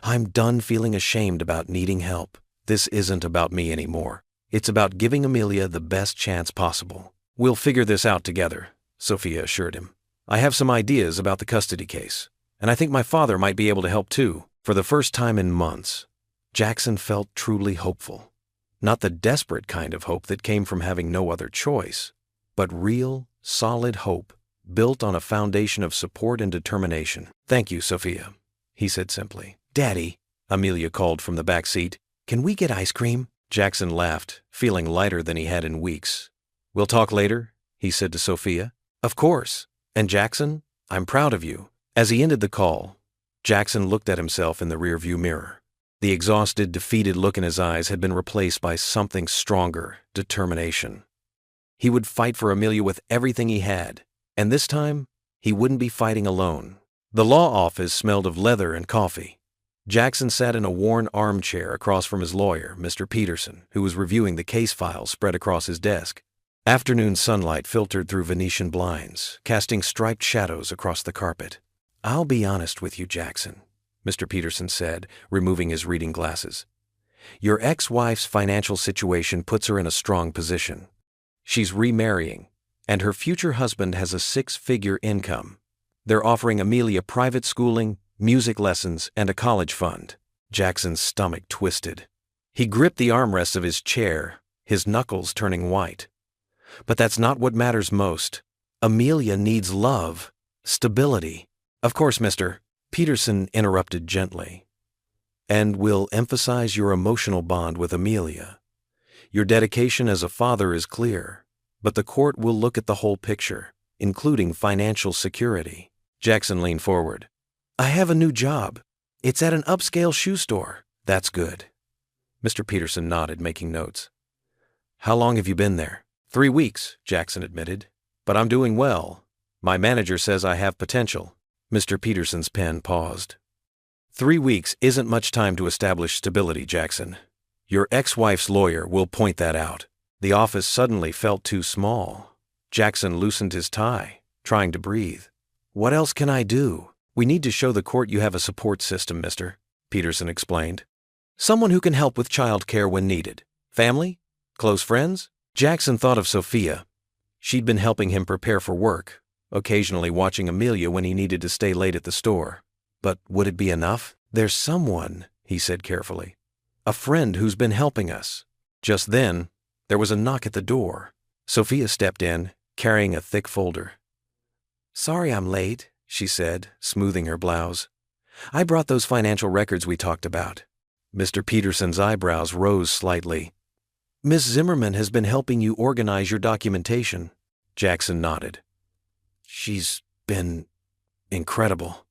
"I'm done feeling ashamed about needing help. This isn't about me anymore. It's about giving Amelia the best chance possible." "We'll figure this out together," Sophia assured him. "I have some ideas about the custody case, and I think my father might be able to help too." For the first time in months, Jackson felt truly hopeful. Not the desperate kind of hope that came from having no other choice, but real, solid hope built on a foundation of support and determination. "Thank you, Sophia," he said simply. "Daddy," Amelia called from the back seat, "can we get ice cream?" Jackson laughed, feeling lighter than he had in weeks. "We'll talk later," he said to Sophia. "Of course. And Jackson, I'm proud of you." As he ended the call, Jackson looked at himself in the rearview mirror. The exhausted, defeated look in his eyes had been replaced by something stronger, determination. He would fight for Amelia with everything he had, and this time, he wouldn't be fighting alone. The law office smelled of leather and coffee. Jackson sat in a worn armchair across from his lawyer, Mr. Peterson, who was reviewing the case files spread across his desk. Afternoon sunlight filtered through Venetian blinds, casting striped shadows across the carpet. "I'll be honest with you, Jackson," Mr. Peterson said, removing his reading glasses. "Your ex-wife's financial situation puts her in a strong position. She's remarrying, and her future husband has a 6-figure income. They're offering Amelia private schooling, music lessons, and a college fund." Jackson's stomach twisted. He gripped the armrests of his chair, his knuckles turning white. "But that's not what matters most. Amelia needs love, stability." "Of course, Mr. Peterson interrupted gently. "And we'll emphasize your emotional bond with Amelia. Your dedication as a father is clear, but the court will look at the whole picture, including financial security." Jackson leaned forward. "I have a new job. It's at an upscale shoe store." "That's good." Mr. Peterson nodded, making notes. "How long have you been there?" 3 weeks, Jackson admitted. "But I'm doing well. My manager says I have potential." Mr. Peterson's pen paused. 3 weeks isn't much time to establish stability, Jackson. Your ex-wife's lawyer will point that out." The office suddenly felt too small. Jackson loosened his tie, trying to breathe. "What else can I do?" "We need to show the court you have a support system, Mr. Peterson explained. "Someone who can help with child care when needed. Family? Close friends?" Jackson thought of Sophia. She'd been helping him prepare for work, occasionally watching Amelia when he needed to stay late at the store. But would it be enough? "There's someone," he said carefully. "A friend who's been helping us." Just then, there was a knock at the door. Sophia stepped in, carrying a thick folder. "Sorry I'm late," she said, smoothing her blouse. "I brought those financial records we talked about." Mr. Peterson's eyebrows rose slightly. "Miss Zimmerman has been helping you organize your documentation." Jackson nodded. "She's been incredible.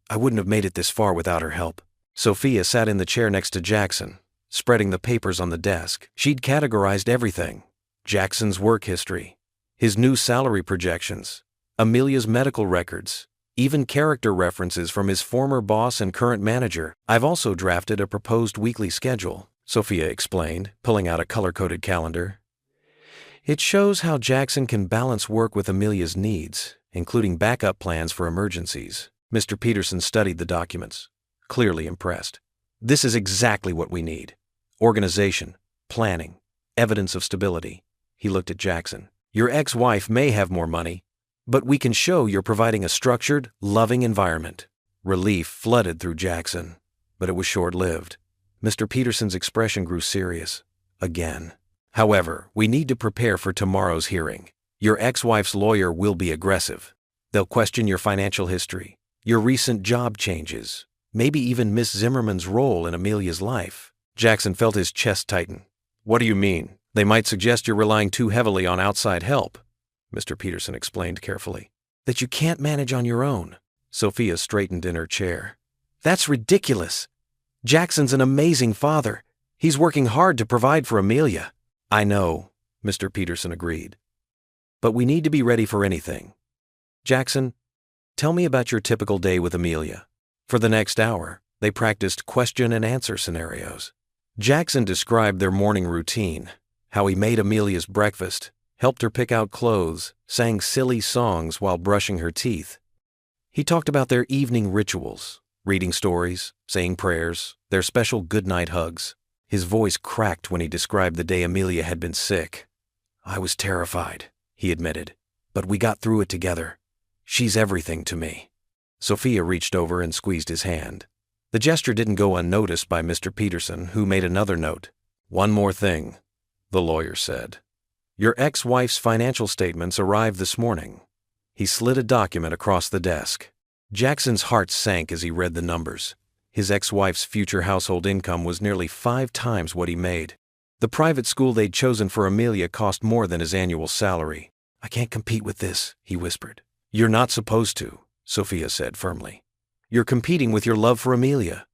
I wouldn't have made it this far without her help." Sophia sat in the chair next to Jackson, spreading the papers on the desk. She'd categorized everything: Jackson's work history, his new salary projections, Amelia's medical records, even character references from his former boss and current manager. "I've also drafted a proposed weekly schedule," Sophia explained, pulling out a color-coded calendar. "It shows how Jackson can balance work with Amelia's needs, including backup plans for emergencies." Mr. Peterson studied the documents, clearly impressed. "This is exactly what we need. Organization, planning, evidence of stability." He looked at Jackson. "Your ex-wife may have more money, but we can show you're providing a structured, loving environment." Relief flooded through Jackson, but it was short-lived. Mr. Peterson's expression grew serious, again. "However, we need to prepare for tomorrow's hearing. Your ex-wife's lawyer will be aggressive. They'll question your financial history, your recent job changes, maybe even Miss Zimmerman's role in Amelia's life." Jackson felt his chest tighten. "What do you mean? They might suggest you're relying too heavily on outside help," Mr. Peterson explained carefully. that you can't manage on your own. Sophia straightened in her chair. That's ridiculous. Jackson's an amazing father. He's working hard to provide for Amelia. I know, Mr. Peterson agreed. But we need to be ready for anything. Jackson, tell me about your typical day with Amelia. For the next hour, they practiced question and answer scenarios. Jackson described their morning routine, how he made Amelia's breakfast, helped her pick out clothes, sang silly songs while brushing her teeth. He talked about their evening rituals, reading stories, saying prayers, their special goodnight hugs. His voice cracked when he described the day Amelia had been sick. I was terrified, he admitted, but we got through it together. She's everything to me. Sophia reached over and squeezed his hand. The gesture didn't go unnoticed by Mr. Peterson, who made another note. One more thing, the lawyer said. Your ex-wife's financial statements arrived this morning. He slid a document across the desk. Jackson's heart sank as he read the numbers. His ex-wife's future household income was nearly 5 times what he made. The private school they'd chosen for Amelia cost more than his annual salary. I can't compete with this, he whispered. You're not supposed to, Sophia said firmly. You're competing with your love for Amelia,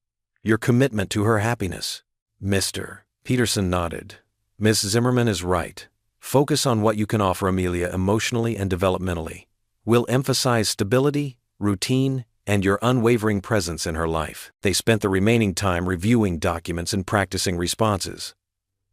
your commitment to her happiness. Mr. Peterson nodded. Miss Zimmerman is right. Focus on what you can offer Amelia emotionally and developmentally. We'll emphasize stability, routine, and your unwavering presence in her life. They spent the remaining time reviewing documents and practicing responses.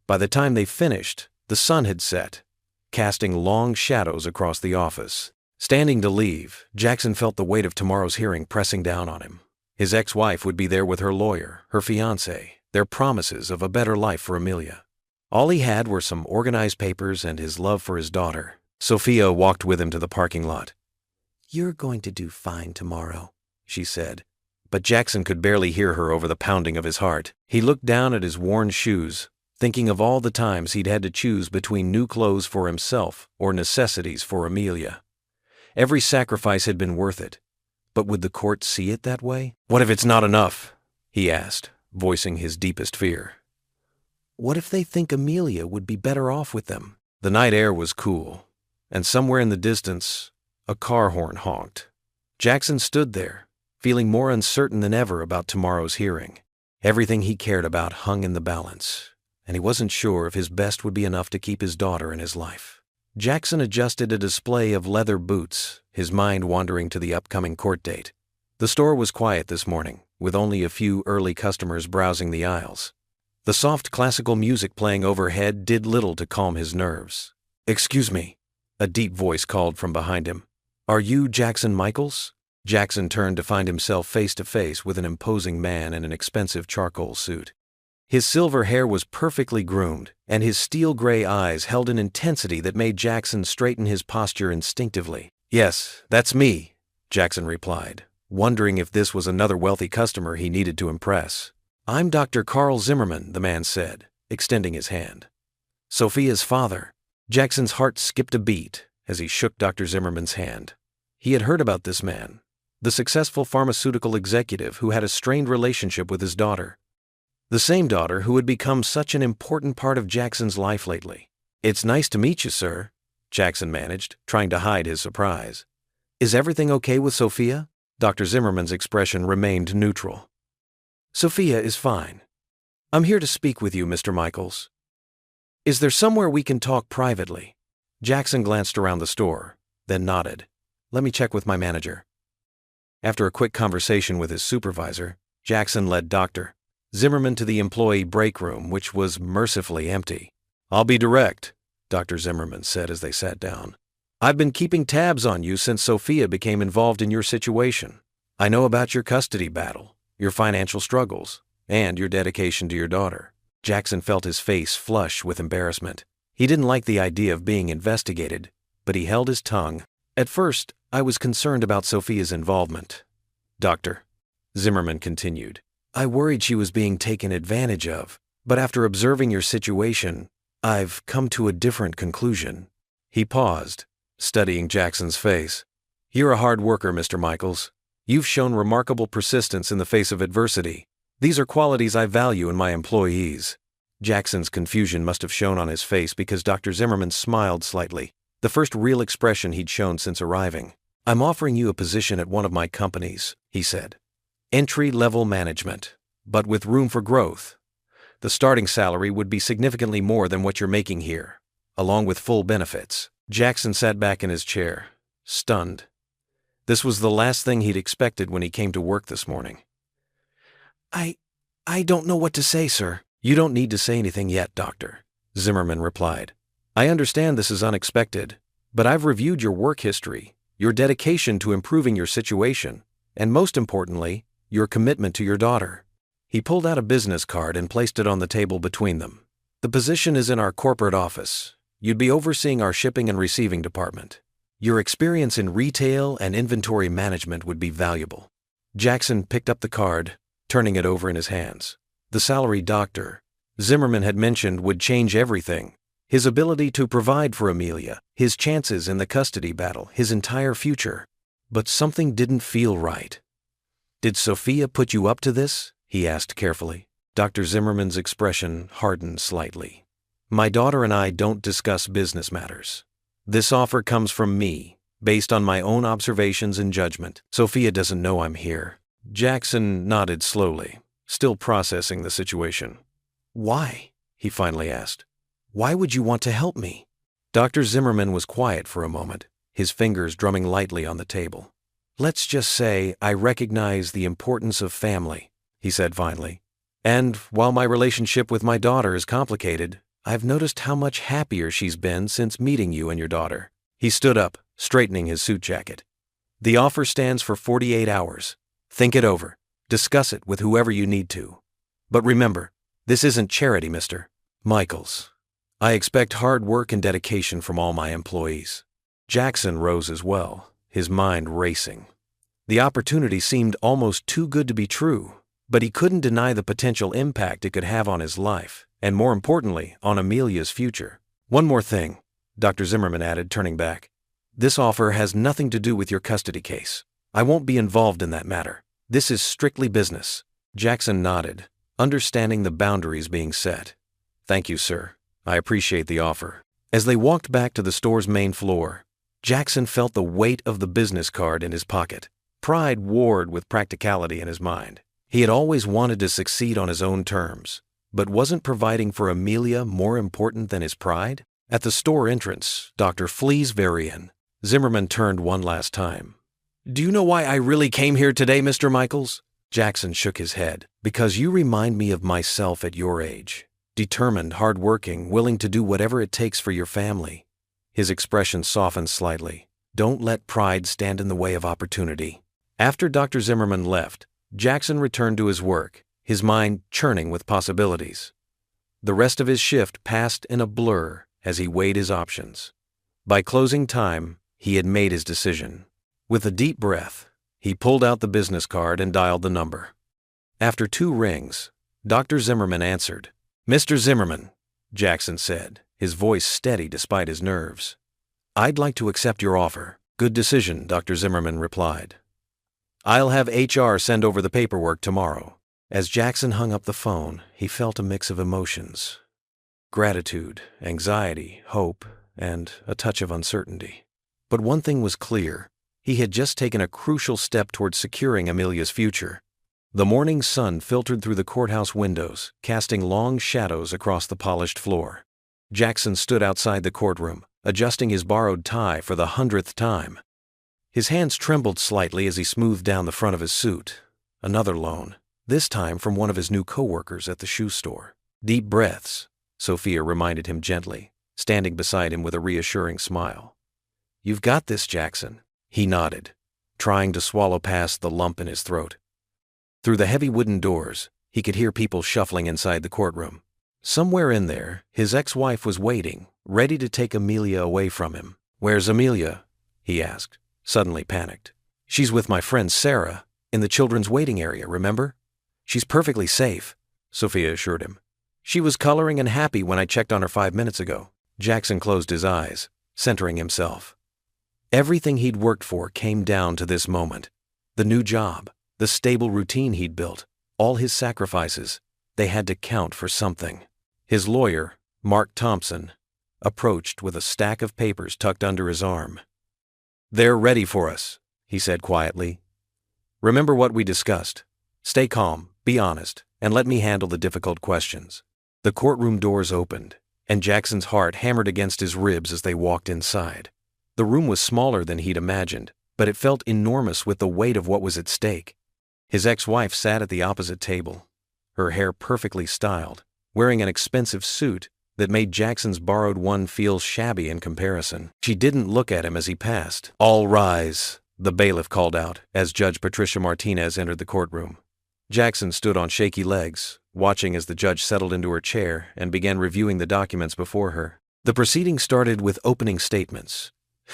By the time they finished, the sun had set, casting long shadows across the office. Standing to leave, Jackson felt the weight of tomorrow's hearing pressing down on him. His ex-wife would be there with her lawyer, her fiancé, their promises of a better life for Amelia. All he had were some organized papers and his love for his daughter. Sophia walked with him to the parking lot. You're going to do fine tomorrow, she said. But Jackson could barely hear her over the pounding of his heart. He looked down at his worn shoes, thinking of all the times he'd had to choose between new clothes for himself or necessities for Amelia. Every sacrifice had been worth it. But would the court see it that way? What if it's not enough? He asked, voicing his deepest fear. What if they think Amelia would be better off with them? The night air was cool, and somewhere in the distance, a car horn honked. Jackson stood there, feeling more uncertain than ever about tomorrow's hearing. Everything he cared about hung in the balance, and he wasn't sure if his best would be enough to keep his daughter in his life. Jackson adjusted a display of leather boots, his mind wandering to the upcoming court date. The store was quiet this morning, with only a few early customers browsing the aisles. The soft classical music playing overhead did little to calm his nerves. Excuse me, a deep voice called from behind him. Are you Jackson Michaels? Jackson turned to find himself face to face with an imposing man in an expensive charcoal suit. His silver hair was perfectly groomed, and his steel-gray eyes held an intensity that made Jackson straighten his posture instinctively. Yes, that's me, Jackson replied, wondering if this was another wealthy customer he needed to impress. I'm Dr. Carl Zimmerman, the man said, extending his hand. Sophia's father. Jackson's heart skipped a beat as he shook Dr. Zimmerman's hand. He had heard about this man, the successful pharmaceutical executive who had a strained relationship with his daughter. The same daughter who had become such an important part of Jackson's life lately. It's nice to meet you, sir, Jackson managed, trying to hide his surprise. Is everything okay with Sophia? Dr. Zimmerman's expression remained neutral. Sophia is fine. I'm here to speak with you, Mr. Michaels. Is there somewhere we can talk privately? Jackson glanced around the store, then nodded. Let me check with my manager. After a quick conversation with his supervisor, Jackson led Dr. Zimmerman to the employee break room, which was mercifully empty. I'll be direct, Dr. Zimmerman said as they sat down. I've been keeping tabs on you since Sophia became involved in your situation. I know about your custody battle, your financial struggles, and your dedication to your daughter. Jackson felt his face flush with embarrassment. He didn't like the idea of being investigated, but he held his tongue. At first, I was concerned about Sophia's involvement. Dr. Zimmerman continued. I worried she was being taken advantage of, but after observing your situation, I've come to a different conclusion. He paused, studying Jackson's face. You're a hard worker, Mr. Michaels. You've shown remarkable persistence in the face of adversity. These are qualities I value in my employees. Jackson's confusion must have shown on his face because Dr. Zimmerman smiled slightly, the first real expression he'd shown since arriving. I'm offering you a position at one of my companies, he said. Entry-level management, but with room for growth. The starting salary would be significantly more than what you're making here, along with full benefits. Jackson sat back in his chair, stunned. This was the last thing he'd expected when he came to work this morning. I don't know what to say, sir. You don't need to say anything yet, Doctor, Zimmerman replied. I understand this is unexpected, but I've reviewed your work history, your dedication to improving your situation, and most importantly, your commitment to your daughter. He pulled out a business card and placed it on the table between them. The position is in our corporate office. You'd be overseeing our shipping and receiving department. Your experience in retail and inventory management would be valuable. Jackson picked up the card, turning it over in his hands. The salary Dr. Zimmerman had mentioned would change everything. His ability to provide for Amelia, his chances in the custody battle, his entire future. But something didn't feel right. Did Sophia put you up to this? He asked carefully. Dr. Zimmerman's expression hardened slightly. My daughter and I don't discuss business matters. This offer comes from me, based on my own observations and judgment. Sophia doesn't know I'm here. Jackson nodded slowly, still processing the situation. Why? He finally asked. Why would you want to help me? Dr. Zimmerman was quiet for a moment, his fingers drumming lightly on the table. Let's just say I recognize the importance of family, he said finally. And while my relationship with my daughter is complicated, I've noticed how much happier she's been since meeting you and your daughter. He stood up, straightening his suit jacket. The offer stands for 48 hours. Think it over. Discuss it with whoever you need to. But remember, this isn't charity, Mr. Michaels. I expect hard work and dedication from all my employees. Jackson rose as well, his mind racing. The opportunity seemed almost too good to be true, but he couldn't deny the potential impact it could have on his life, and more importantly, on Amelia's future. One more thing, Dr. Zimmerman added, turning back. This offer has nothing to do with your custody case. I won't be involved in that matter. This is strictly business. Jackson nodded, understanding the boundaries being set. Thank you, sir. I appreciate the offer. As they walked back to the store's main floor, Jackson felt the weight of the business card in his pocket. Pride warred with practicality in his mind. He had always wanted to succeed on his own terms, but wasn't providing for Amelia more important than his pride? At the store entrance, Dr. Fleesvarian, Zimmerman turned one last time. Do you know why I really came here today, Mr. Michaels? Jackson shook his head. Because you remind me of myself at your age. Determined, hardworking, willing to do whatever it takes for your family. His expression softened slightly. Don't let pride stand in the way of opportunity. After Dr. Zimmerman left, Jackson returned to his work, his mind churning with possibilities. The rest of his shift passed in a blur as he weighed his options. By closing time, he had made his decision. With a deep breath, he pulled out the business card and dialed the number. After 2 rings, Dr. Zimmerman answered. Mr. Zimmerman, Jackson said, his voice steady despite his nerves. I'd like to accept your offer. Good decision, Dr. Zimmerman replied. I'll have HR send over the paperwork tomorrow. As Jackson hung up the phone, he felt a mix of emotions. Gratitude, anxiety, hope, and a touch of uncertainty. But one thing was clear. He had just taken a crucial step towards securing Amelia's future. The morning sun filtered through the courthouse windows, casting long shadows across the polished floor. Jackson stood outside the courtroom, adjusting his borrowed tie for the 100th time. His hands trembled slightly as he smoothed down the front of his suit. Another loan, this time from one of his new coworkers at the shoe store. Deep breaths, Sophia reminded him gently, standing beside him with a reassuring smile. You've got this, Jackson. He nodded, trying to swallow past the lump in his throat. Through the heavy wooden doors, he could hear people shuffling inside the courtroom. Somewhere in there, his ex-wife was waiting, ready to take Amelia away from him. Where's Amelia? He asked, suddenly panicked. She's with my friend Sarah, in the children's waiting area, remember? She's perfectly safe, Sophia assured him. She was coloring and happy when I checked on her 5 minutes ago. Jackson closed his eyes, centering himself. Everything he'd worked for came down to this moment. The new job, the stable routine he'd built, all his sacrifices, they had to count for something. His lawyer, Mark Thompson, approached with a stack of papers tucked under his arm. "They're ready for us," he said quietly. "Remember what we discussed. Stay calm, be honest, and let me handle the difficult questions." The courtroom doors opened, and Jackson's heart hammered against his ribs as they walked inside. The room was smaller than he'd imagined, but it felt enormous with the weight of what was at stake. His ex-wife sat at the opposite table, her hair perfectly styled, wearing an expensive suit that made Jackson's borrowed one feel shabby in comparison. She didn't look at him as he passed. "All rise," the bailiff called out as Judge Patricia Martinez entered the courtroom. Jackson stood on shaky legs, watching as the judge settled into her chair and began reviewing the documents before her. The proceeding started with opening statements.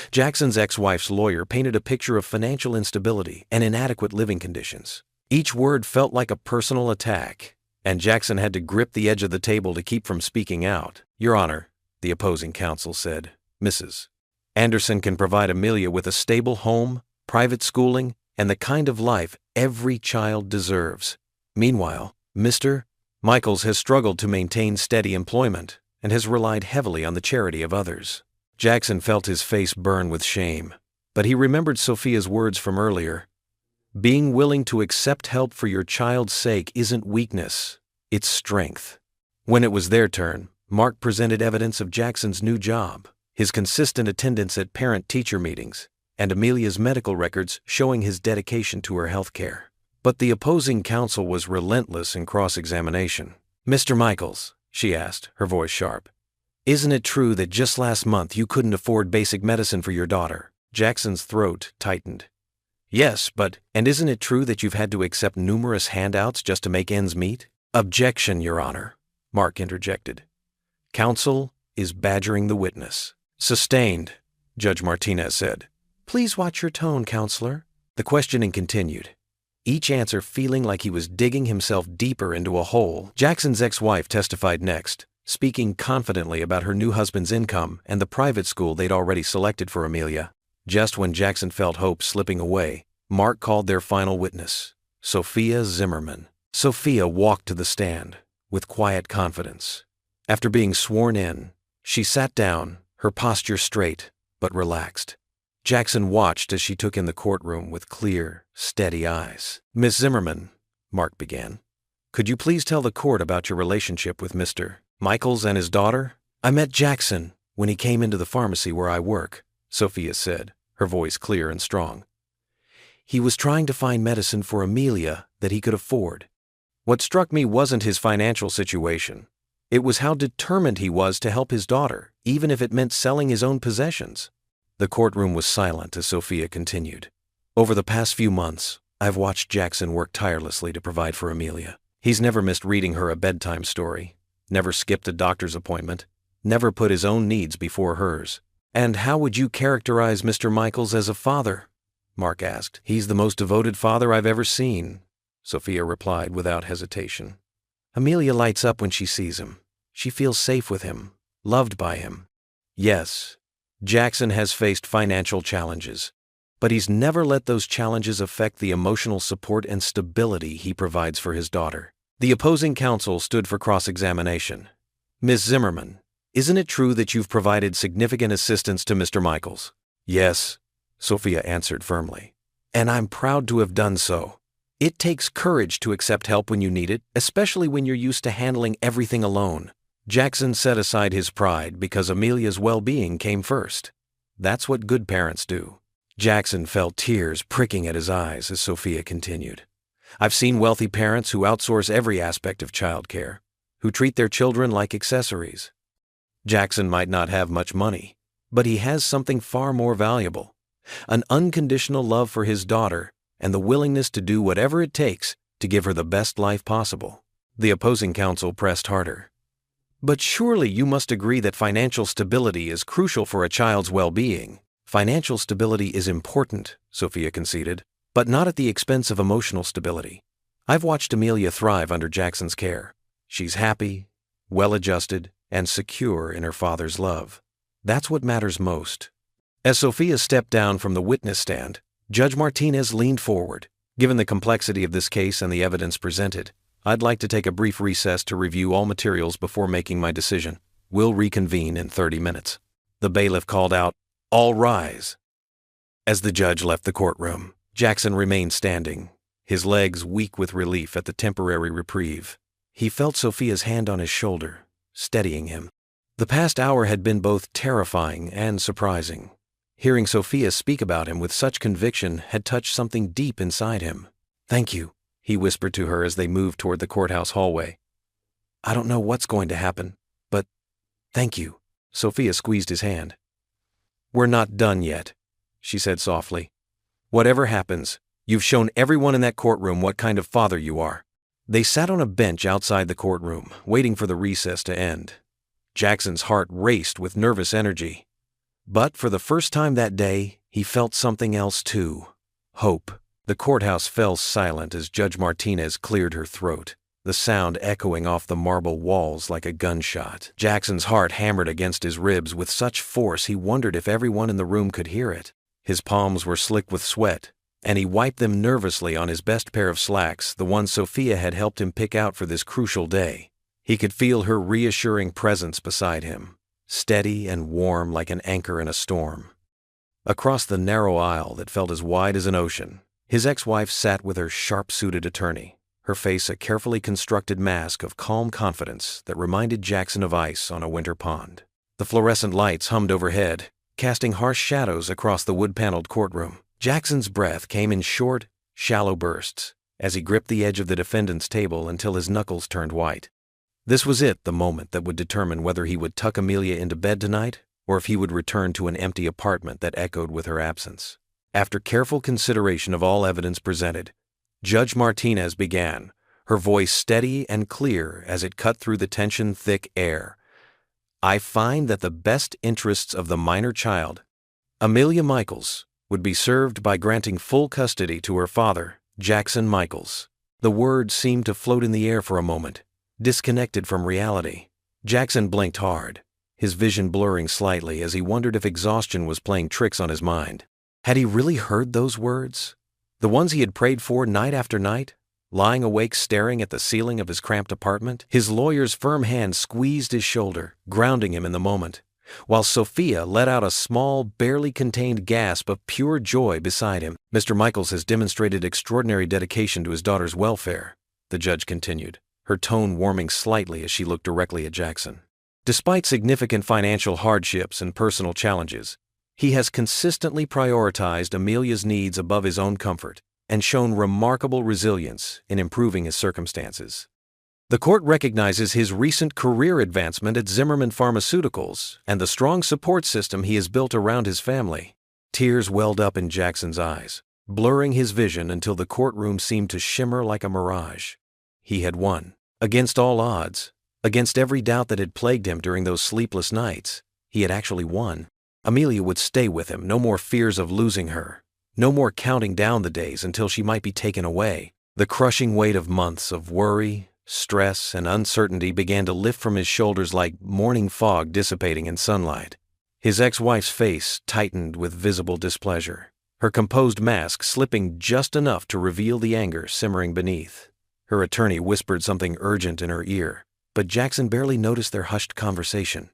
Jackson's ex-wife's lawyer painted a picture of financial instability and inadequate living conditions. Each word felt like a personal attack, and Jackson had to grip the edge of the table to keep from speaking out. "Your Honor," the opposing counsel said, "Mrs. Anderson can provide Amelia with a stable home, private schooling, and the kind of life every child deserves. Meanwhile, Mr. Michaels has struggled to maintain steady employment and has relied heavily on the charity of others." Jackson felt his face burn with shame, but he remembered Sophia's words from earlier. "Being willing to accept help for your child's sake isn't weakness, it's strength." When it was their turn, Mark presented evidence of Jackson's new job, his consistent attendance at parent-teacher meetings, and Amelia's medical records showing his dedication to her health care. But the opposing counsel was relentless in cross-examination. "Mr. Michaels," she asked, her voice sharp, "isn't it true that just last month you couldn't afford basic medicine for your daughter?" Jackson's throat tightened. "Yes, and isn't it true that you've had to accept numerous handouts just to make ends meet?" "Objection, Your Honor," Mark interjected. "Counsel is badgering the witness." "Sustained," Judge Martinez said. "Please watch your tone, counselor." The questioning continued, each answer feeling like he was digging himself deeper into a hole. Jackson's ex-wife testified next, speaking confidently about her new husband's income and the private school they'd already selected for Amelia. Just when Jackson felt hope slipping away, Mark called their final witness, Sophia Zimmerman. Sophia walked to the stand with quiet confidence. After being sworn in, she sat down, her posture straight but relaxed. Jackson watched as she took in the courtroom with clear, steady eyes. "Miss Zimmerman," Mark began, "could you please tell the court about your relationship with Mr. Michaels and his daughter?" "I met Jackson when he came into the pharmacy where I work," Sophia said, her voice clear and strong. "He was trying to find medicine for Amelia that he could afford. What struck me wasn't his financial situation. It was how determined he was to help his daughter, even if it meant selling his own possessions." The courtroom was silent as Sophia continued. "Over the past few months, I've watched Jackson work tirelessly to provide for Amelia. He's never missed reading her a bedtime story, never skipped a doctor's appointment, never put his own needs before hers." "And how would you characterize Mr. Michaels as a father?" Mark asked. "He's the most devoted father I've ever seen," Sophia replied without hesitation. "Amelia lights up when she sees him. She feels safe with him, loved by him." Yes, Jackson has faced financial challenges, but he's never let those challenges affect the emotional support and stability he provides for his daughter. The opposing counsel stood for cross-examination. "Ms. Zimmerman, isn't it true that you've provided significant assistance to Mr. Michaels?" "Yes," Sophia answered firmly. "And I'm proud to have done so. It takes courage to accept help when you need it, especially when you're used to handling everything alone." Jackson set aside his pride because Amelia's well-being came first. That's what good parents do. Jackson felt tears pricking at his eyes as Sophia continued. "I've seen wealthy parents who outsource every aspect of childcare, who treat their children like accessories. Jackson might not have much money, but he has something far more valuable, an unconditional love for his daughter and the willingness to do whatever it takes to give her the best life possible." The opposing counsel pressed harder. "But surely you must agree that financial stability is crucial for a child's well-being." "Financial stability is important," Sophia conceded, "but not at the expense of emotional stability. I've watched Amelia thrive under Jackson's care. She's happy, well-adjusted, and secure in her father's love. That's what matters most." As Sophia stepped down from the witness stand, Judge Martinez leaned forward. "Given the complexity of this case and the evidence presented, I'd like to take a brief recess to review all materials before making my decision. We'll reconvene in 30 minutes. The bailiff called out, "All rise." As the judge left the courtroom, Jackson remained standing, his legs weak with relief at the temporary reprieve. He felt Sophia's hand on his shoulder, steadying him. The past hour had been both terrifying and surprising. Hearing Sophia speak about him with such conviction had touched something deep inside him. "Thank you," he whispered to her as they moved toward the courthouse hallway. "I don't know what's going to happen, but thank you." Sophia squeezed his hand. "We're not done yet," she said softly. "Whatever happens, you've shown everyone in that courtroom what kind of father you are." They sat on a bench outside the courtroom, waiting for the recess to end. Jackson's heart raced with nervous energy. But for the first time that day, he felt something else too: hope. The courthouse fell silent as Judge Martinez cleared her throat, the sound echoing off the marble walls like a gunshot. Jackson's heart hammered against his ribs with such force he wondered if everyone in the room could hear it. His palms were slick with sweat, and he wiped them nervously on his best pair of slacks, the ones Sophia had helped him pick out for this crucial day. He could feel her reassuring presence beside him, steady and warm like an anchor in a storm. Across the narrow aisle that felt as wide as an ocean, his ex-wife sat with her sharp-suited attorney, her face a carefully constructed mask of calm confidence that reminded Jackson of ice on a winter pond. The fluorescent lights hummed overhead, casting harsh shadows across the wood-paneled courtroom. Jackson's breath came in short, shallow bursts as he gripped the edge of the defendant's table until his knuckles turned white. This was it, the moment that would determine whether he would tuck Amelia into bed tonight or if he would return to an empty apartment that echoed with her absence. After careful consideration of all evidence presented, Judge Martinez began, her voice steady and clear as it cut through the tension-thick air. "I find that the best interests of the minor child, Amelia Michaels, would be served by granting full custody to her father, Jackson Michaels." The words seemed to float in the air for a moment, disconnected from reality. Jackson blinked hard, his vision blurring slightly as he wondered if exhaustion was playing tricks on his mind. Had he really heard those words? The ones he had prayed for night after night, lying awake staring at the ceiling of his cramped apartment? His lawyer's firm hand squeezed his shoulder, grounding him in the moment, while Sophia let out a small, barely contained gasp of pure joy beside him. "Mr. Michaels has demonstrated extraordinary dedication to his daughter's welfare," the judge continued, her tone warming slightly as she looked directly at Jackson. "Despite significant financial hardships and personal challenges, he has consistently prioritized Amelia's needs above his own comfort and shown remarkable resilience in improving his circumstances. The court recognizes his recent career advancement at Zimmerman Pharmaceuticals and the strong support system he has built around his family." Tears welled up in Jackson's eyes, blurring his vision until the courtroom seemed to shimmer like a mirage. He had won. Against all odds, against every doubt that had plagued him during those sleepless nights, he had actually won. Amelia would stay with him, no more fears of losing her, no more counting down the days until she might be taken away. The crushing weight of months of worry, stress, and uncertainty began to lift from his shoulders like morning fog dissipating in sunlight. His ex-wife's face tightened with visible displeasure, her composed mask slipping just enough to reveal the anger simmering beneath. Her attorney whispered something urgent in her ear, but Jackson barely noticed their hushed conversation.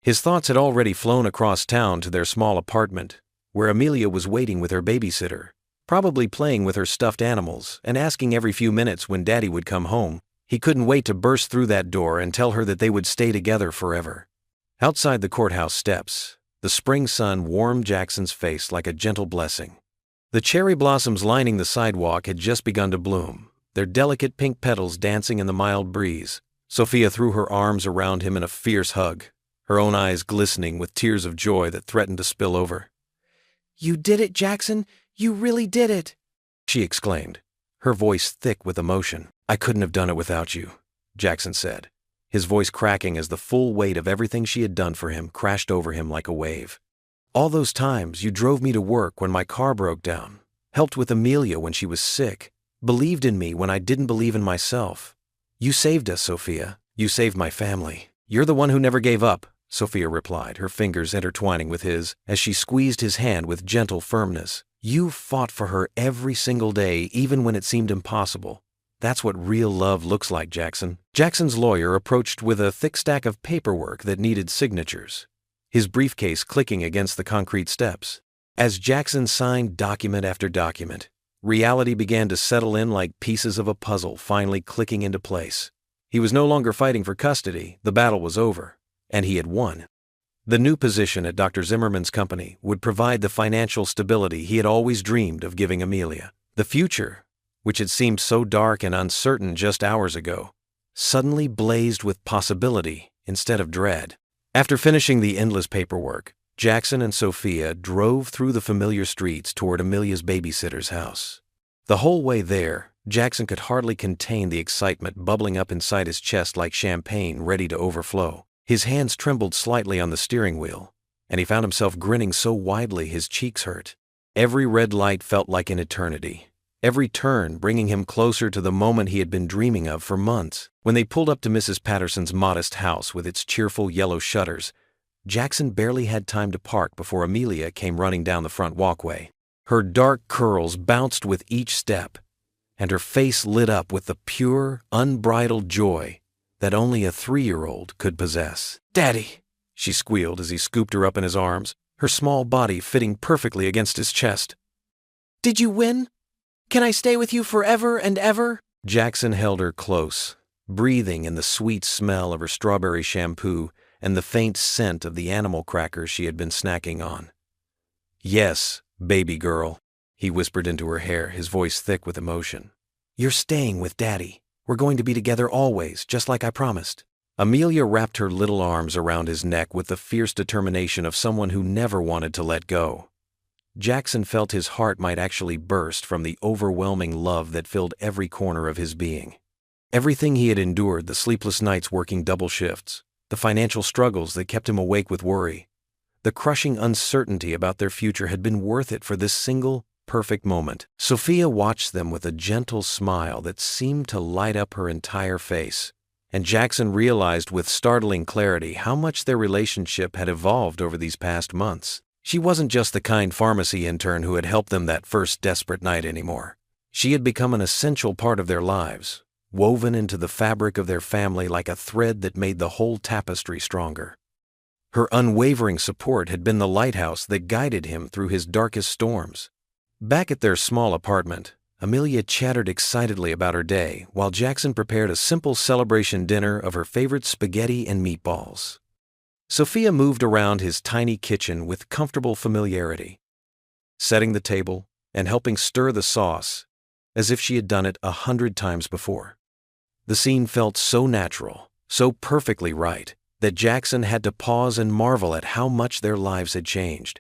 His thoughts had already flown across town to their small apartment, where Amelia was waiting with her babysitter, probably playing with her stuffed animals and asking every few minutes when Daddy would come home. He couldn't wait to burst through that door and tell her that they would stay together forever. Outside the courthouse steps, the spring sun warmed Jackson's face like a gentle blessing. The cherry blossoms lining the sidewalk had just begun to bloom, their delicate pink petals dancing in the mild breeze. Sophia threw her arms around him in a fierce hug, her own eyes glistening with tears of joy that threatened to spill over. "You did it, Jackson! You really did it!" she exclaimed, her voice thick with emotion. "I couldn't have done it without you," Jackson said, his voice cracking as the full weight of everything she had done for him crashed over him like a wave. "All those times you drove me to work when my car broke down, helped with Amelia when she was sick, believed in me when I didn't believe in myself. You saved us, Sophia. You saved my family." "You're the one who never gave up," Sophia replied, her fingers intertwining with his as she squeezed his hand with gentle firmness. "You fought for her every single day, even when it seemed impossible. That's what real love looks like, Jackson." Jackson's lawyer approached with a thick stack of paperwork that needed signatures, his briefcase clicking against the concrete steps. As Jackson signed document after document, reality began to settle in like pieces of a puzzle finally clicking into place. He was no longer fighting for custody, the battle was over, and he had won. The new position at Dr. Zimmerman's company would provide the financial stability he had always dreamed of giving Amelia. The future, which had seemed so dark and uncertain just hours ago, suddenly blazed with possibility instead of dread. After finishing the endless paperwork, Jackson and Sophia drove through the familiar streets toward Amelia's babysitter's house. The whole way there, Jackson could hardly contain the excitement bubbling up inside his chest like champagne ready to overflow. His hands trembled slightly on the steering wheel, and he found himself grinning so widely his cheeks hurt. Every red light felt like an eternity, every turn bringing him closer to the moment he had been dreaming of for months. When they pulled up to Mrs. Patterson's modest house with its cheerful yellow shutters, Jackson barely had time to park before Amelia came running down the front walkway. Her dark curls bounced with each step, and her face lit up with the pure, unbridled joy that only a 3-year-old could possess. "Daddy," she squealed as he scooped her up in his arms, her small body fitting perfectly against his chest. "Did you win? Can I stay with you forever and ever?" Jackson held her close, breathing in the sweet smell of her strawberry shampoo and the faint scent of the animal crackers she had been snacking on. "Yes, baby girl," he whispered into her hair, his voice thick with emotion. "You're staying with Daddy. We're going to be together always, just like I promised." Amelia wrapped her little arms around his neck with the fierce determination of someone who never wanted to let go. Jackson felt his heart might actually burst from the overwhelming love that filled every corner of his being. Everything he had endured, the sleepless nights working double shifts, the financial struggles that kept him awake with worry, the crushing uncertainty about their future had been worth it for this single, perfect moment. Sophia watched them with a gentle smile that seemed to light up her entire face, and Jackson realized with startling clarity how much their relationship had evolved over these past months. She wasn't just the kind pharmacy intern who had helped them that first desperate night anymore. She had become an essential part of their lives, woven into the fabric of their family like a thread that made the whole tapestry stronger. Her unwavering support had been the lighthouse that guided him through his darkest storms. Back at their small apartment, Amelia chattered excitedly about her day while Jackson prepared a simple celebration dinner of her favorite spaghetti and meatballs. Sophia moved around his tiny kitchen with comfortable familiarity, setting the table and helping stir the sauce as if she had done it 100 times before. The scene felt so natural, so perfectly right, that Jackson had to pause and marvel at how much their lives had changed.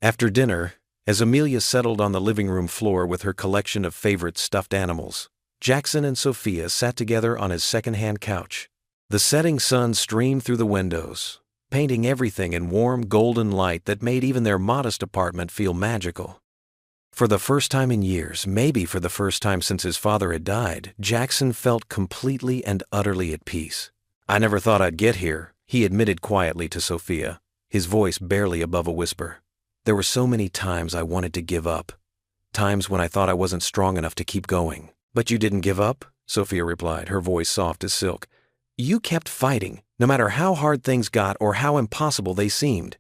After dinner, as Amelia settled on the living room floor with her collection of favorite stuffed animals, Jackson and Sophia sat together on his second-hand couch. The setting sun streamed through the windows, painting everything in warm golden light that made even their modest apartment feel magical. For the first time in years, maybe for the first time since his father had died, Jackson felt completely and utterly at peace. "I never thought I'd get here," he admitted quietly to Sophia, his voice barely above a whisper. "There were so many times I wanted to give up, times when I thought I wasn't strong enough to keep going." "But you didn't give up?" Sophia replied, her voice soft as silk. "You kept fighting, no matter how hard things got or how impossible they seemed.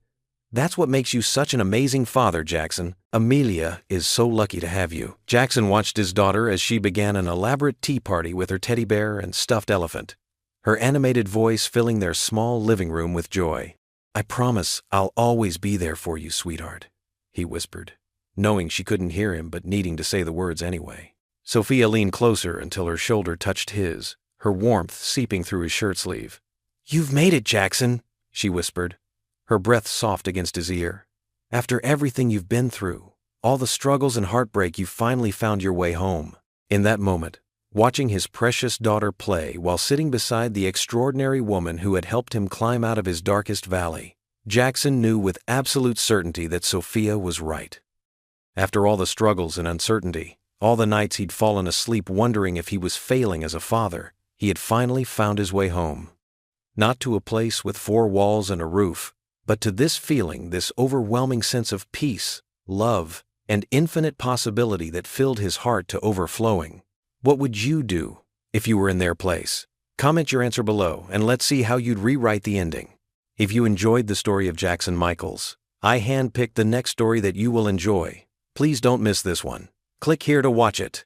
That's what makes you such an amazing father, Jackson. Amelia is so lucky to have you." Jackson watched his daughter as she began an elaborate tea party with her teddy bear and stuffed elephant, her animated voice filling their small living room with joy. "I promise I'll always be there for you, sweetheart," he whispered, knowing she couldn't hear him but needing to say the words anyway. Sophia leaned closer until her shoulder touched his, her warmth seeping through his shirt sleeve. "You've made it, Jackson," she whispered, her breath soft against his ear. "After everything you've been through, all the struggles and heartbreak, you finally found your way home." In that moment, watching his precious daughter play while sitting beside the extraordinary woman who had helped him climb out of his darkest valley, Jackson knew with absolute certainty that Sophia was right. After all the struggles and uncertainty, all the nights he'd fallen asleep wondering if he was failing as a father, he had finally found his way home. Not to a place with 4 walls and a roof, but to this feeling, this overwhelming sense of peace, love, and infinite possibility that filled his heart to overflowing. What would you do if you were in their place? Comment your answer below, and let's see how you'd rewrite the ending. If you enjoyed the story of Jackson Michaels, I handpicked the next story that you will enjoy. Please don't miss this one. Click here to watch it.